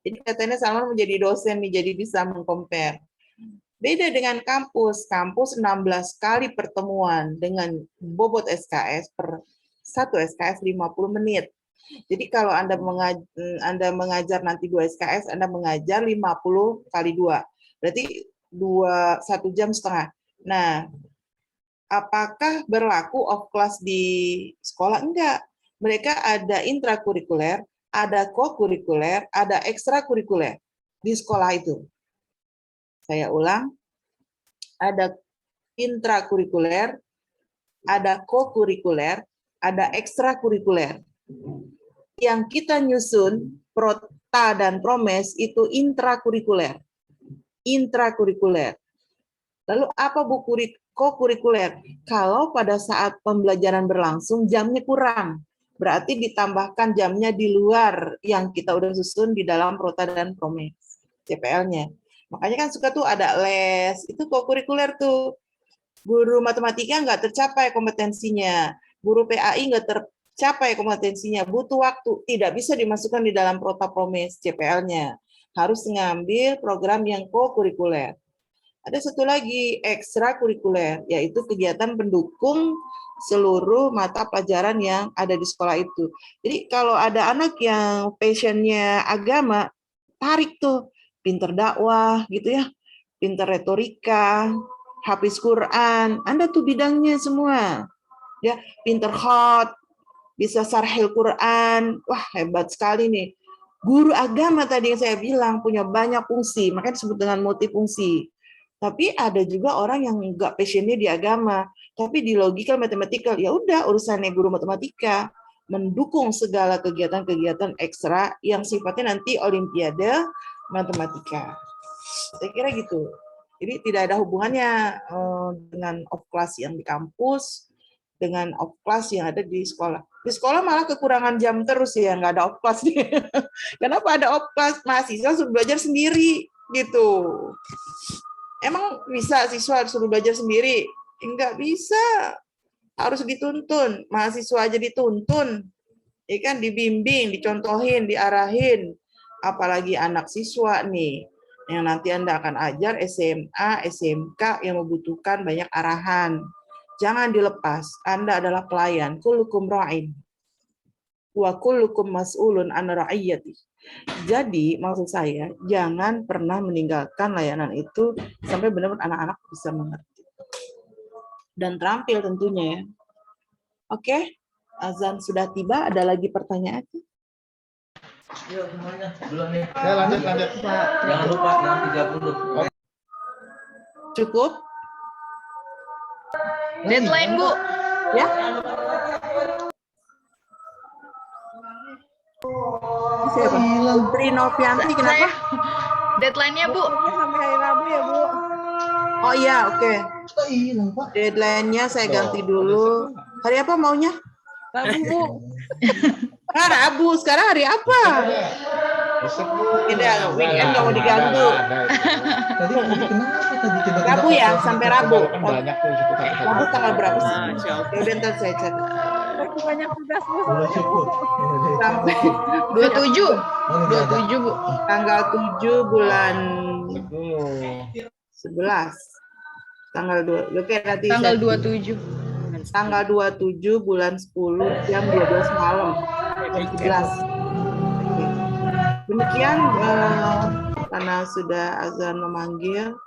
Jadi katanya Salman menjadi dosen nih, jadi bisa mengcompare. Beda dengan kampus 16 kali pertemuan dengan bobot SKS per 1 SKS 50 menit. Jadi kalau Anda mengajar nanti 2 SKS, Anda mengajar 50 kali 2. Berarti 1 jam setengah. Nah, apakah berlaku off class di sekolah? Enggak. Mereka ada intrakurikuler, ada kokurikuler, ada ekstrakurikuler di sekolah itu. Saya ulang, ada intrakurikuler, ada kokurikuler, ada ekstrakurikuler. Yang kita nyusun, Prota dan Promes, itu intrakurikuler. Intrakurikuler. Lalu apa Bu kokurikuler? Kalau pada saat pembelajaran berlangsung, jamnya kurang. Berarti ditambahkan jamnya di luar yang kita udah susun di dalam Prota dan Promes, CPL-nya. Makanya kan suka tuh ada les, itu kokurikuler tuh. Guru matematika nggak tercapai kompetensinya. Guru PAI nggak tercapai kompetensinya. Butuh waktu. Tidak bisa dimasukkan di dalam Prota Promes, CPL-nya. Harus ngambil program yang kokurikuler. Ada satu lagi ekstrakurikuler, yaitu kegiatan pendukung seluruh mata pelajaran yang ada di sekolah itu. Jadi kalau ada anak yang passionnya agama, tarik tuh, pinter dakwah gitu ya, pinter retorika, hafiz Quran, Anda tuh bidangnya semua. Ya, pinter khat, bisa sarhil Quran. Wah, hebat sekali nih. Guru agama tadi yang saya bilang punya banyak fungsi, makanya disebut dengan multifungsi. Tapi ada juga orang yang nggak passionnya di agama, tapi di logika matematikal, ya udah urusannya guru matematika, mendukung segala kegiatan-kegiatan ekstra yang sifatnya nanti olimpiade matematika. Saya kira gitu. Jadi tidak ada hubungannya dengan off class yang di kampus, dengan off class yang ada di sekolah. Di sekolah malah kekurangan jam terus ya, nggak ada off class. Kenapa ada off class? Mahasiswa suruh belajar sendiri gitu. Emang bisa siswa suruh belajar sendiri? Enggak bisa. Harus dituntun. Mahasiswa aja dituntun. Ya kan, dibimbing, dicontohin, diarahin. Apalagi anak siswa nih, yang nanti Anda akan ajar SMA, SMK yang membutuhkan banyak arahan. Jangan dilepas. Anda adalah pelayan. Kullukum ra'in. Wa kullukum mas'ulun an ra'iyati. Jadi maksud saya jangan pernah meninggalkan layanan itu sampai benar-benar anak-anak bisa mengerti dan terampil tentunya ya. Oke, azan sudah tiba. Ada lagi pertanyaan? Yuk semuanya duluan nih. Ya, lanjut. Jangan lupa 6.30. Cukup? Deadline, Bu. Ya. Siapa? Putri Novianti kenapa? Deadline-nya, Bu. Sampai hari Rabu ya, Bu. Oh iya, oke. Hilang, Pak. Deadline-nya saya ganti dulu. Hari apa maunya? Rabu, Bu. Rabu. Sekarang hari apa? Besok, Bu. Tidak, weekend nggak mau diganggu. Tadi kenapa tadi tiba-tiba Rabu ya, kata- sampai Rabu. Kan banyak tuh seputar. Rabu tanggal berapa sih? Masya Allah. Ya udah ntar saya cek. Lagi banyak tugas, Bu. Boleh syukur. Sampai 27. Oh, nggak ada. 27, Bu. tanggal 7 bulan 10. 11. Tanggal 2. Oke, nanti Tanggal saya- 27. tanggal 27 bulan 10 jam 12 malam. Jam 11. Oke. Demikian karena sudah azan memanggil.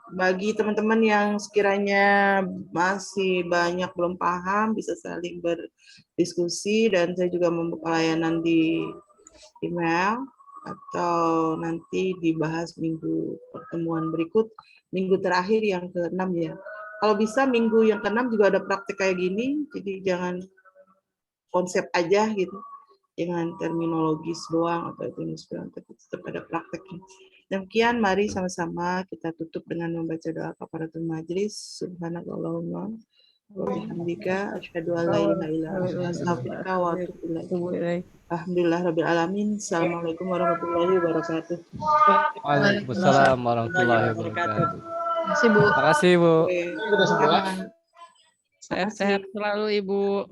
Bagi teman-teman yang sekiranya masih banyak belum paham, bisa saling berdiskusi dan saya juga membuka layanan di email atau nanti dibahas minggu pertemuan berikut, minggu terakhir yang ke-6 ya. Kalau bisa minggu yang ke-6 juga ada praktek kayak gini, jadi jangan konsep aja gitu, dengan terminologis doang atau itu doang, tapi tetap ada prakteknya. Demikian, mari sama-sama kita tutup dengan membaca doa kafaratul majlis. Subhanallahumma wa bihamdika asyhadu an la ilaha illa anta astaghfiruka wa atubu ilaik. Alhamdulillah rabbil alamin. Assalamualaikum warahmatullahi wabarakatuh. Waalaikumsalam warahmatullahi wabarakatuh. Masih, Bu. Terima kasih, Bu. Oke. Udah 11. Sehat-sehat selalu, Ibu.